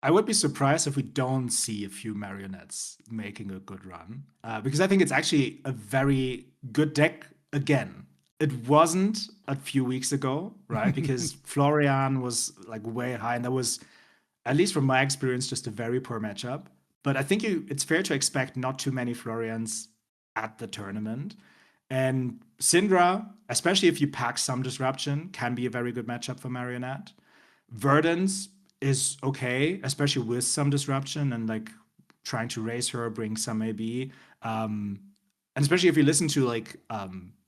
I would be surprised if we don't see a few Marionettes making a good run. Because I think it's actually a very good deck again. It wasn't a few weeks ago, right? Because Florian was like way high, and that was, at least from my experience, just a very poor matchup. But I think it's fair to expect not too many Florians at the tournament. And Syndra, especially if you pack some disruption, can be a very good matchup for Marionette. Verdance is okay, especially with some disruption and like trying to raise her, bring some AB. And especially if you listen to like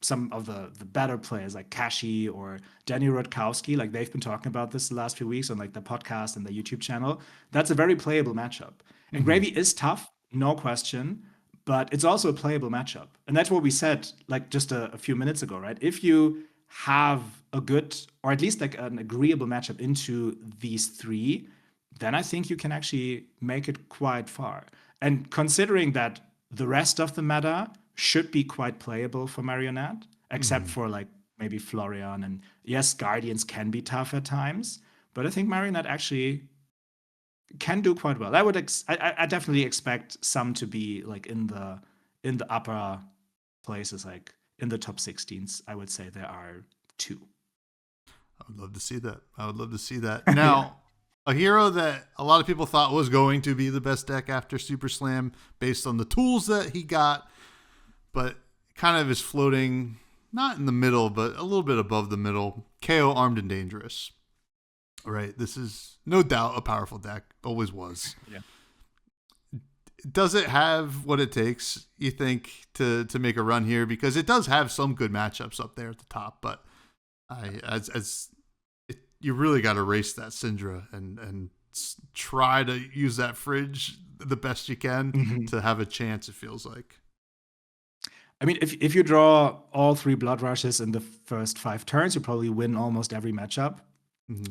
some of the better players like Kashi or Danny Rutkowski, like they've been talking about this the last few weeks on like the podcast and the YouTube channel. That's a very playable matchup. And Gravy is tough, no question. but it's also a playable matchup. And that's what we said like just a few minutes ago, right? If you have a good or at least like an agreeable matchup into these three, then I think you can actually make it quite far. And considering that the rest of the meta should be quite playable for Marionette, except for like maybe Florian. And yes, Guardians can be tough at times, but I think Marionette actually can do quite well. I definitely expect some to be like in the upper places, like in the top 16s. I would say there are 2. I would love to see that. I would love to see that. Now, a hero that a lot of people thought was going to be the best deck after Super Slam based on the tools that he got, but kind of is floating not in the middle, but a little bit above the middle. KO Armed and Dangerous. Right. This is no doubt a powerful deck. Always was. Yeah. Does it have what it takes, you think, to make a run here? Because it does have some good matchups up there at the top, but you really got to race that Syndra and try to use that fridge the best you can to have a chance, it feels like. I mean, if you draw all 3 Blood Rushes in the first 5 turns, you probably win almost every matchup.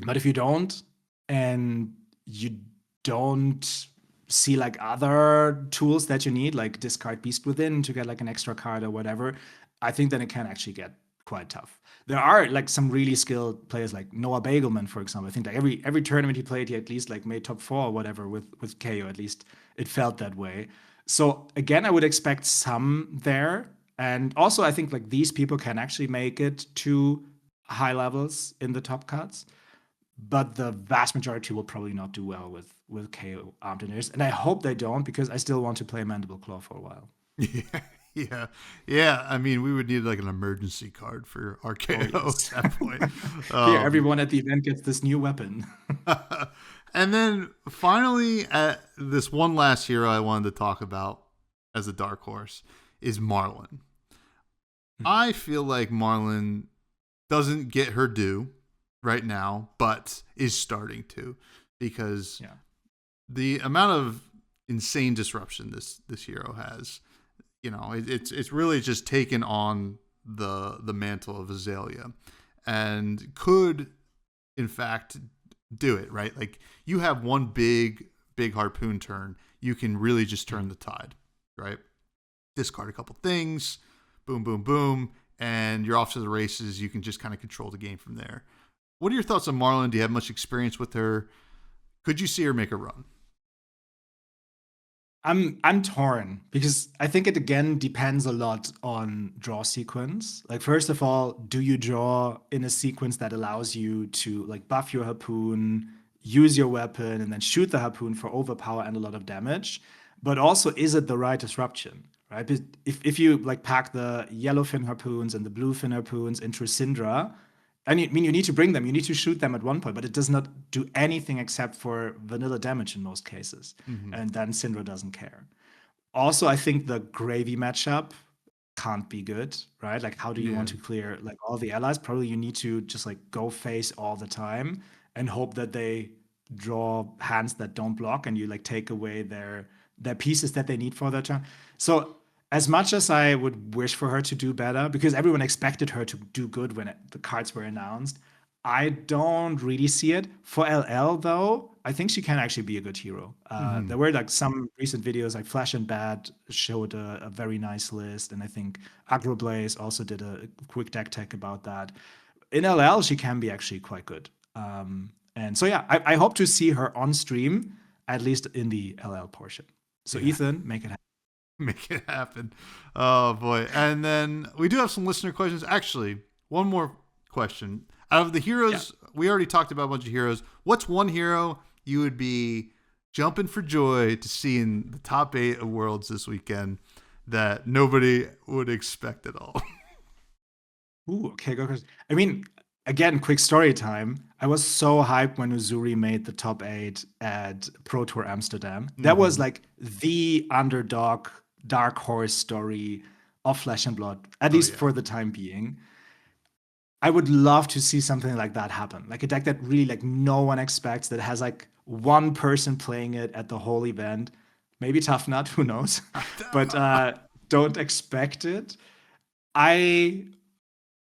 But if you don't, and you don't see like other tools that you need, like discard Beast Within to get like an extra card or whatever, I think then it can actually get quite tough. There are like some really skilled players like Noah Bagelman, for example. I think like every tournament he played, he at least like made top 4 or whatever with KO. At least it felt that way. So again, I would expect some there. And also I think like these people can actually make it to high levels in the top cuts. But the vast majority will probably not do well with KO Armed and Dangerous. And I hope they don't, because I still want to play Mandible Claw for a while. Yeah. I mean, we would need like an emergency card for our KO at that point. Here, everyone at the event gets this new weapon. And then finally, this one last hero I wanted to talk about as a dark horse is Marlin. I feel like Marlin doesn't get her due right now, but is starting to, because the amount of insane disruption this hero has, it's really just taken on the mantle of Azalea, and could in fact do it, right? Like, you have one big harpoon turn, you can really just turn the tide, right? Discard a couple things, boom, boom, boom, and you're off to the races. You can just kind of control the game from there. What are your thoughts on Marlin? Do you have much experience with her? Could you see her make a run? I'm torn, because I think it again depends a lot on draw sequence. Like, first of all, do you draw in a sequence that allows you to like buff your harpoon, use your weapon, and then shoot the harpoon for overpower and a lot of damage? But also, is it the right disruption? Right? If you like pack the yellowfin harpoons and the bluefin harpoons into Syndra, I mean, you need to bring them, you need to shoot them at one point, but it does not do anything except for vanilla damage in most cases. And then Syndra doesn't care. Also, I think the gravy matchup can't be good, right? Like, how do you want to clear like all the allies? Probably you need to just like go face all the time and hope that they draw hands that don't block, and you like take away their pieces that they need for their turn. So as much as I would wish for her to do better, because everyone expected her to do good when the cards were announced, I don't really see it. For LL, though, I think she can actually be a good hero. There were like some recent videos, like Flash and Bad showed a very nice list, and I think Agroblaze also did a quick deck tech about that. In LL, she can be actually quite good. And so, yeah, I hope to see her on stream, at least in the LL portion. So, Ethan, make it happen. Make it happen. Oh, boy. And then we do have some listener questions. Actually, one more question. Out of the heroes, we already talked about a bunch of heroes. What's one hero you would be jumping for joy to see in the top 8 of Worlds this weekend that nobody would expect at all? Ooh, okay, go. I mean, again, quick story time. I was so hyped when Uzuri made the top 8 at Pro Tour Amsterdam. That was like the underdog dark horse story of Flesh and Blood, at least for the time being. I would love to see something like that happen. Like a deck that really like no one expects, that has like one person playing it at the whole event. maybe tough nut, who knows? But don't expect it. I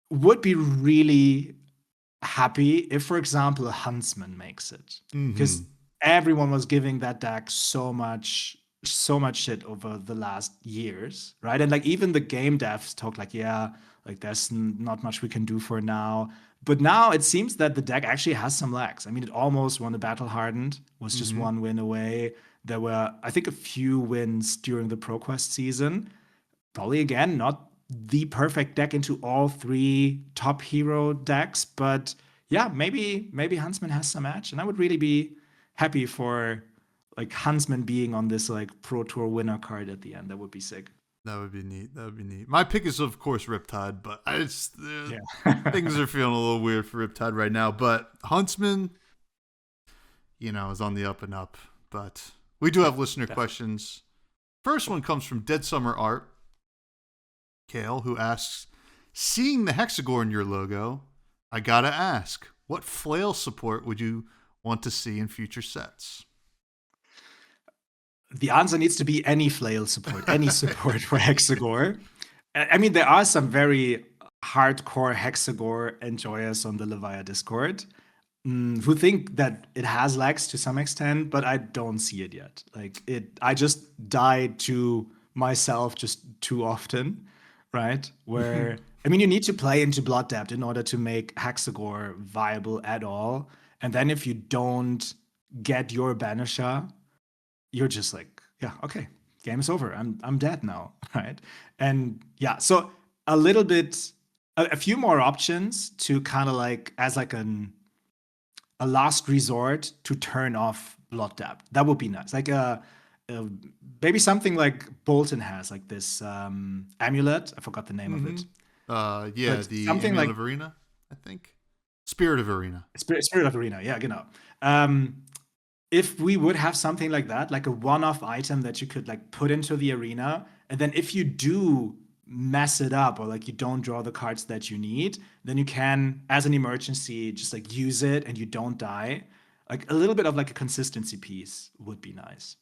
would be really happy if, for example, a Huntsman makes it, because everyone was giving that deck so much shit over the last years, right? And like even the game devs talk like, yeah, like there's not much we can do for now. But now it seems that the deck actually has some legs. I mean, it almost won the Battle Hardened, was just one win away. There were, I think, a few wins during the ProQuest season. Probably again, not the perfect deck into all three top hero decks, but yeah, maybe Huntsman has some edge, and I would really be happy for like Huntsman being on this like Pro Tour winner card at the end. That would be sick. That would be neat. That would be neat. My pick is, of course, Riptide, but Yeah. things are feeling a little weird for Riptide right now. But Huntsman, is on the up and up. But we do have listener questions. First one comes from Dead Summer Art, Kale, who asks, seeing the Hexagore in your logo, I gotta ask, what flail support would you want to see in future sets? The answer needs to be any flail support, any support for Hexagore. I mean, there are some very hardcore Hexagore enjoyers on the Levia Discord who think that it has legs to some extent, but I don't see it yet. Like I just died to myself just too often, right? Where I mean, you need to play into Blood Depth in order to make Hexagore viable at all. And then if you don't get your Banisher, you're just like, yeah, okay, game is over. I'm dead now, right? And yeah, so a little bit, a few more options to kind of like as like a last resort to turn off Blood Depth. That would be nice. Like maybe something like Bolton has, like this amulet. I forgot the name of it. Yeah, But the something Amulet like of Arena, I think. Spirit of Arena. Spirit of Arena. Yeah, genau. If we would have something like that, like a one-off item that you could like put into the arena, and then if you do mess it up or like you don't draw the cards that you need, then you can, as an emergency, just like use it and you don't die. Like a little bit of like a consistency piece would be nice.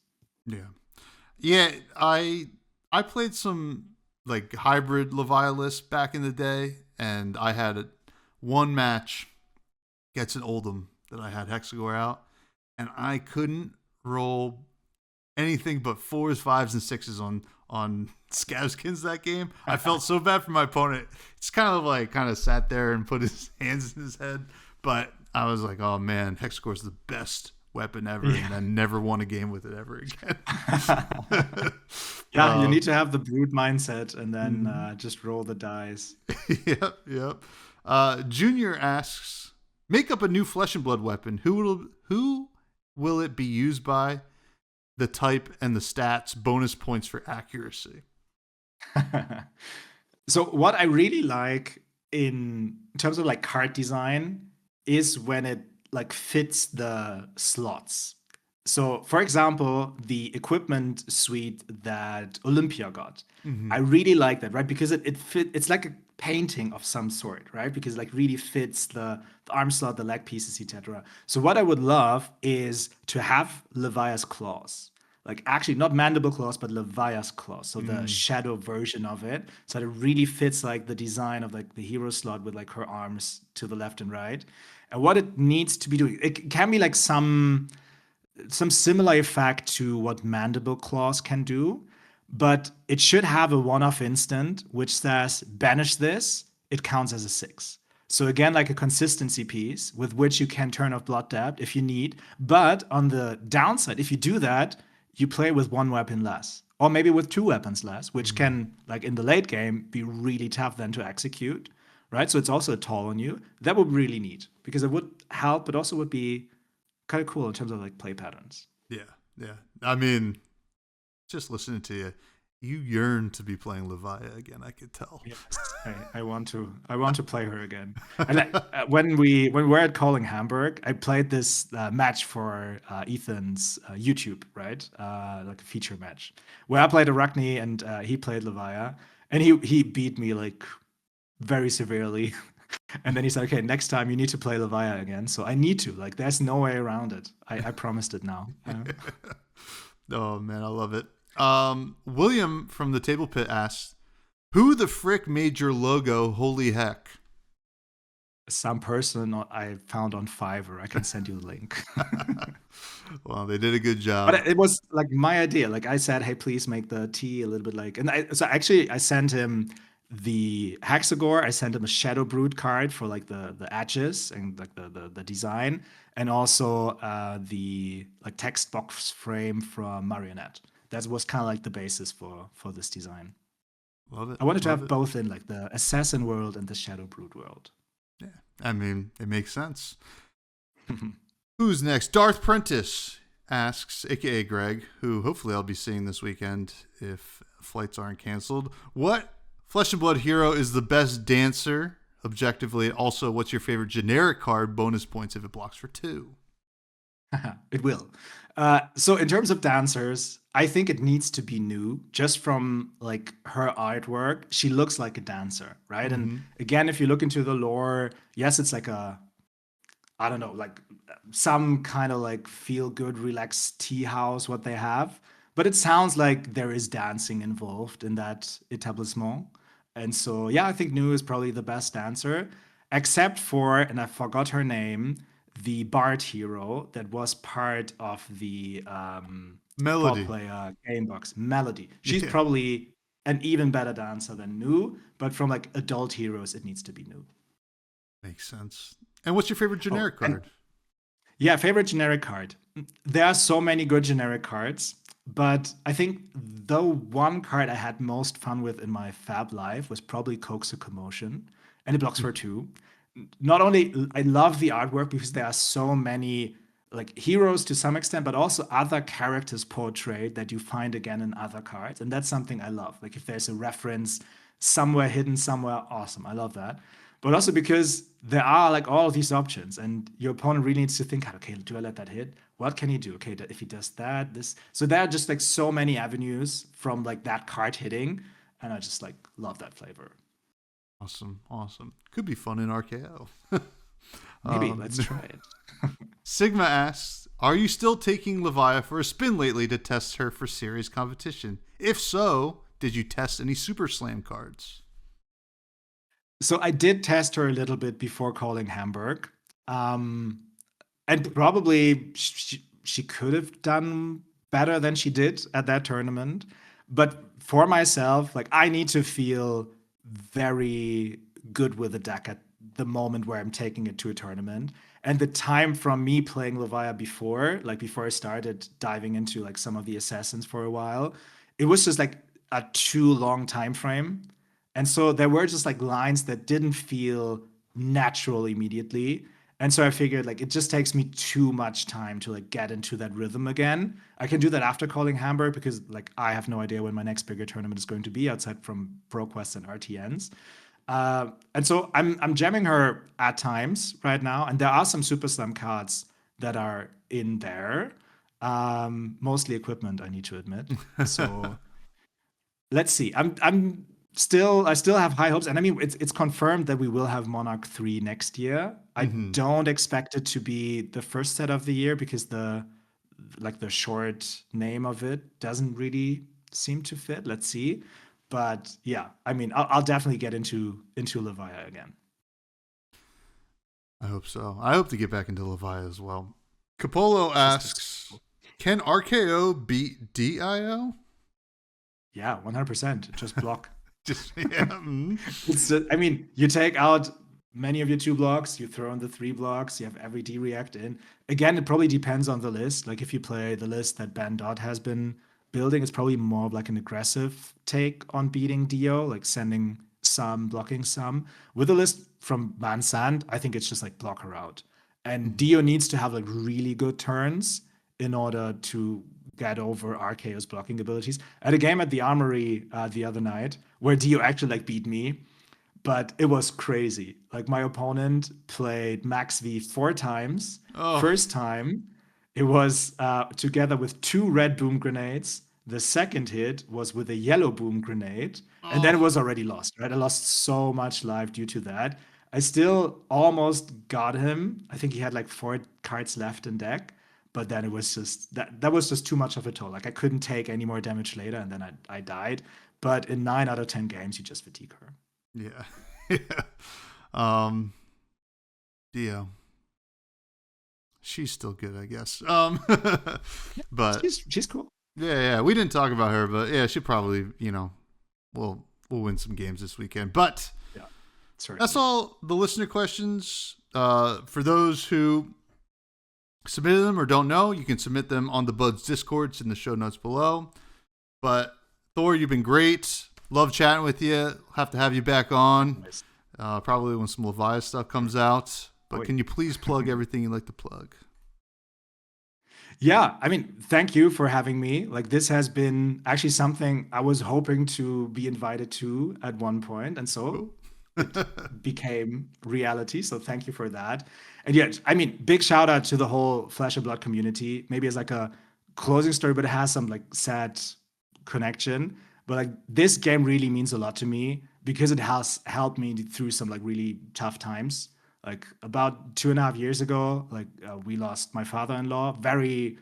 Yeah. I played some like hybrid Levia list back in the day, and I had one match gets an Oldham that I had Hexagore out, and I couldn't roll anything but 4s, 5s, and 6s on Scavskins that game. I felt so bad for my opponent. It's kind of sat there and put his hands in his head. But I was like, oh man, Hexagore's the best weapon ever, and then never won a game with it ever again. Yeah, you need to have the brute mindset and then just roll the dice. Yep. Junior asks, make up a new Flesh and Blood weapon. Who will it be used by? The type and the stats, bonus points for accuracy. So what I really like in terms of like card design is when it like fits the slots. So for example, the equipment suite that Olympia got, I really like that, right? Because it's like a painting of some sort, right? Because it like really fits the arm slot, the leg pieces, etc. So what I would love is to have Levia's claws. Like actually not mandible claws, but Levia's claws. So the shadow version of it. So that it really fits like the design of like the hero slot with like her arms to the left and right. And what it needs to be doing, it can be like some similar effect to what mandible claws can do, but it should have a one-off instant which says banish this, it counts as a 6. So again, like a consistency piece with which you can turn off Blood Depth if you need. But on the downside, if you do that, you play with one weapon less, or maybe with 2 weapons less, which can, like in the late game, be really tough then to execute, right? So it's also a toll on you. That would be really neat because it would help, but also would be kind of cool in terms of like play patterns. Yeah. I mean, just listening to you, you yearn to be playing Levia again. I could tell. Yes, I want to play her again. And like, when we were at Calling Hamburg, I played this match for Ethan's YouTube, right? Like a feature match where I played Arachne and he played Levia, and he beat me like very severely. And then he said, okay, next time you need to play Levia again. So I need to. Like, there's no way around it. I promised it now. Oh man, I love it. William from the Table Pit asks, "Who the frick made your logo? Holy heck!" Some person I found on Fiverr. I can send you the link. Well, they did a good job. But it was like my idea. Like I said, hey, please make the T a little bit like. And so actually, I sent him the Hexagore. I sent him a Shadow Brood card for like the edges and like the design, and also the like text box frame from Marionette. That was kind of like the basis for this design. Love it. I wanted to Love have it. both in like the Assassin world and the Shadow Brood world. Yeah, I mean, it makes sense. Who's next? Darth Prentice asks, aka Greg, who hopefully I'll be seeing this weekend if flights aren't canceled. What Flesh and Blood hero is the best dancer, objectively? Also, what's your favorite generic card? Bonus points if it blocks for 2. It will. So in terms of dancers, I think it needs to be new. Just from like her artwork, she looks like a dancer, right? And again, if you look into the lore, yes, it's like I don't know, like some kind of like feel good, relaxed tea house, what they have. But it sounds like there is dancing involved in that etablissement. And so, yeah, I think Nu is probably the best dancer, except for, and I forgot her name, the Bard hero that was part of the Melody. 4-player game box, Melody. She's Yeah. probably an even better dancer than Nu, but from like adult heroes, it needs to be Nu. Makes sense. And what's your favorite generic card? Yeah, favorite generic card. There are so many good generic cards, but I think the one card I had most fun with in my fab life was probably Coaxer Commotion, and it blocks for 2. Not only I love the artwork because there are so many like heroes to some extent, but also other characters portrayed that you find again in other cards, and that's something I love. Like if there's a reference somewhere hidden somewhere, awesome. I love that. But also because there are like all of these options, and your opponent really needs to think, okay, do I let that hit? What can he do? Okay, if he does that, this. So there are just like so many avenues from like that card hitting, and I just like love that flavor. Awesome. Awesome. Could be fun in RKO. Maybe let's try it. Sigma asks, are you still taking Levia for a spin lately to test her for serious competition? If so, did you test any Super Slam cards? So I did test her a little bit before calling Hamburg. And probably she could have done better than she did at that tournament. But for myself, like I need to feel very good with the deck at the moment where I'm taking it to a tournament. And the time from me playing Levia before, like before I started diving into like some of the assassins for a while, it was just like a too long time frame. And so there were just like lines that didn't feel natural immediately. And so I figured like it just takes me too much time to like get into that rhythm again. I can do that after calling Hamburg because like I have no idea when my next bigger tournament is going to be outside from ProQuest and RTNs. And so I'm jamming her at times right now, and there are some Super Slam cards that are in there. Mostly equipment, I need to admit. So let's see. I still have high hopes, and I mean it's confirmed that we will have Monarch 3 next year. I don't expect it to be the first set of the year because the short name of it doesn't really seem to fit. Let's see. But yeah, I mean I'll definitely get into Levia again. I hope so. I hope to get back into Levia as well. Capolo asks, can RKO beat DIO? Yeah, 100%. Just block. Just yeah. I mean, you take out many of your 2 blocks, you throw in the 3 blocks, you have every D react in. Again, it probably depends on the list. Like if you play the list that Ben Dodd has been building, it's probably more of like an aggressive take on beating Dio, like sending some, blocking some. With the list from Van Sand, I think it's just like block her out. And Dio needs to have like really good turns in order to get over RKO's blocking abilities. At a game at the Armory the other night, where Dio actually like beat me, but it was crazy. Like my opponent played Max V 4 times. Oh. First time, it was together with 2 red boom grenades. The second hit was with a yellow boom grenade, and then it was already lost. Right, I lost so much life due to that. I still almost got him. I think he had like 4 cards left in deck, but then it was just that was just too much of a toll. Like I couldn't take any more damage later, and then I died. But in 9 out of 10 games, you just fatigue her. Yeah. Yeah. Dio. She's still good, I guess. But she's cool. Yeah. We didn't talk about her, but yeah, she probably, we'll win some games this weekend. But Yeah, certainly. that's all the listener questions. For those who submitted them or don't know, you can submit them on the Buds Discord. It's in the show notes below. But Thor, you've been great. Love chatting with you. Have to have you back on. Nice. Probably when some Leviathan stuff comes out. But Oh, can you please plug everything you'd like to plug? Yeah, I mean, thank you for having me. Like, this has been actually something I was hoping to be invited to at one point, and so became reality. So thank you for that. And yeah, I mean, big shout out to the whole Flesh and Blood community. Maybe as like a closing story, but it has some like sad connection. But like this game really means a lot to me because it has helped me through some like really tough times. Like about 2.5 years ago, like we lost my father-in-law very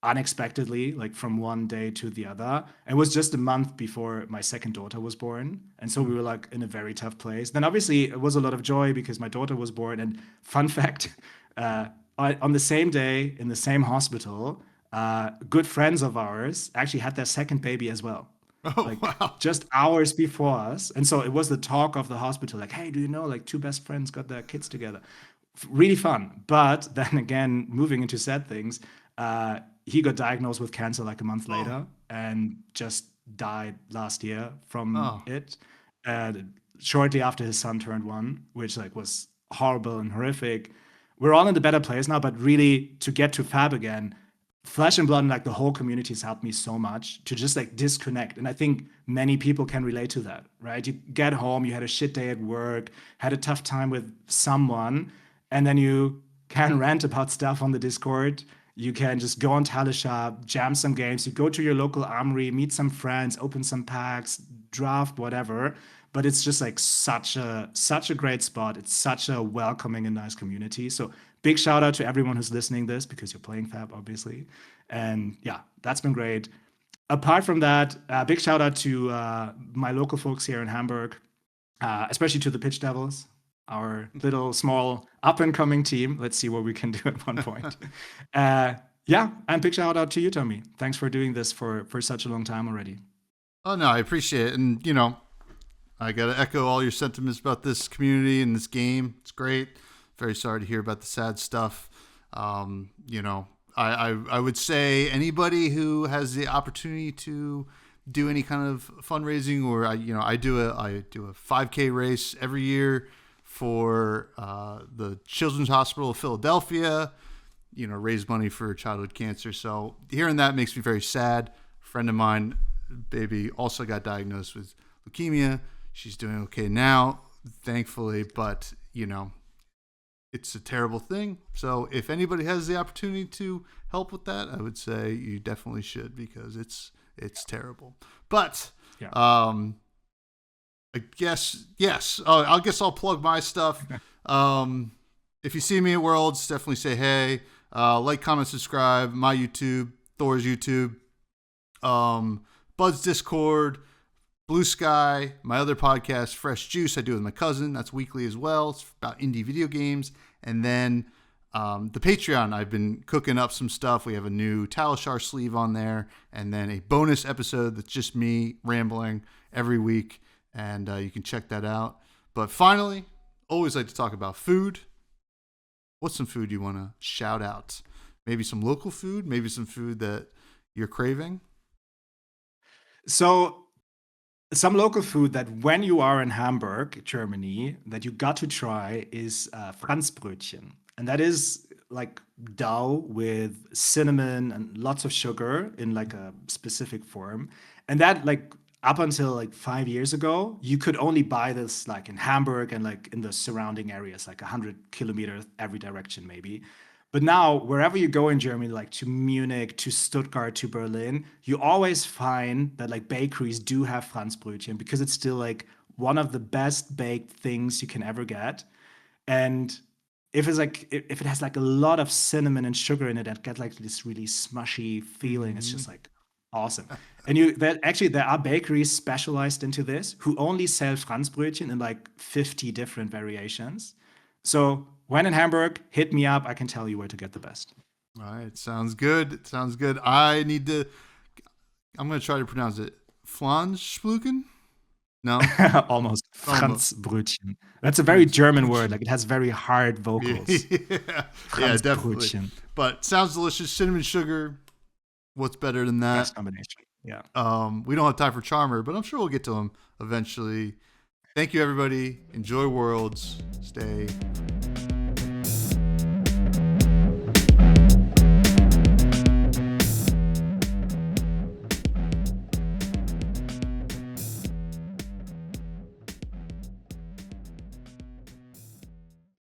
unexpectedly, like from one day to the other. It was just a month before my second daughter was born. And so we were like in a very tough place. Then obviously it was a lot of joy because my daughter was born. And fun fact, on the same day in the same hospital, good friends of ours actually had their second baby as well. Oh, Like wow. just hours before us. And so it was the talk of the hospital, like, hey, do you know, like two best friends got their kids together. Really fun. But then again, moving into sad things, he got diagnosed with cancer like a month later and just died last year from it. Shortly after his son turned one, which like was horrible and horrific. We're all in a better place now, but really to get to Fab again, Flesh and Blood and like the whole community has helped me so much to just like disconnect. And I think many people can relate to that, right? You get home, you had a shit day at work, had a tough time with someone, and then you can rant about stuff on the Discord. You can just go on Teleshop, jam some games. You go to your local armory, meet some friends, open some packs, draft, whatever. But it's just like such a great spot. It's such a welcoming and nice community. So big shout out to everyone who's listening this because you're playing Fab, obviously. And yeah, that's been great. Apart from that, big shout out to my local folks here in Hamburg, especially to the Pitch Devils, our little small up and coming team. Let's see what we can do at one point. Yeah, and big shout out to you, Tommy. Thanks for doing this for such a long time already. Oh, no, I appreciate it. And, I got to echo all your sentiments about this community and this game. It's great. Very sorry to hear about the sad stuff. I would say anybody who has the opportunity to do any kind of fundraising, or I do a 5K race every year for the Children's Hospital of Philadelphia. Raise money for childhood cancer. So hearing that makes me very sad. A friend of mine, baby, also got diagnosed with leukemia. She's doing okay now, thankfully, but it's a terrible thing. So if anybody has the opportunity to help with that, I would say you definitely should because it's terrible. But Yeah. I guess yes. I guess I'll plug my stuff. If you see me at Worlds, definitely say hey. Like, comment, subscribe. My YouTube, Thor's YouTube, Bud's Discord, Blue Sky, my other podcast, Fresh Juice, I do with my cousin. That's weekly as well. It's about indie video games. And then the Patreon, I've been cooking up some stuff. We have a new Talishar sleeve on there. And then a bonus episode that's just me rambling every week. And you can check that out. But finally, always like to talk about food. What's some food you want to shout out? Maybe some local food? Maybe some food that you're craving? So some local food that when you are in Hamburg, Germany, that you got to try is Franzbrötchen. And that is like dough with cinnamon and lots of sugar in like a specific form. And that like up until like 5 years ago, you could only buy this like in Hamburg and like in the surrounding areas, like 100 kilometers every direction maybe. But now, wherever you go in Germany, like to Munich, to Stuttgart, to Berlin, you always find that like bakeries do have Franzbrötchen because it's still like one of the best baked things you can ever get. And if it's like if it has like a lot of cinnamon and sugar in it, and get like this really smushy feeling, it's just like awesome. And there are bakeries specialized into this who only sell Franzbrötchen in like 50 different variations. So when in Hamburg, hit me up. I can tell you where to get the best. All right, sounds good. It sounds good. I'm gonna try to pronounce it. Flanschbluken? No, Almost Franzbrötchen. That's a very German word. Like it has very hard vocals. Yeah, definitely. But sounds delicious. Cinnamon sugar. What's better than that? Best combination. Yeah. We don't have time for Charmer, but I'm sure we'll get to him eventually. Thank you, everybody. Enjoy Worlds. Stay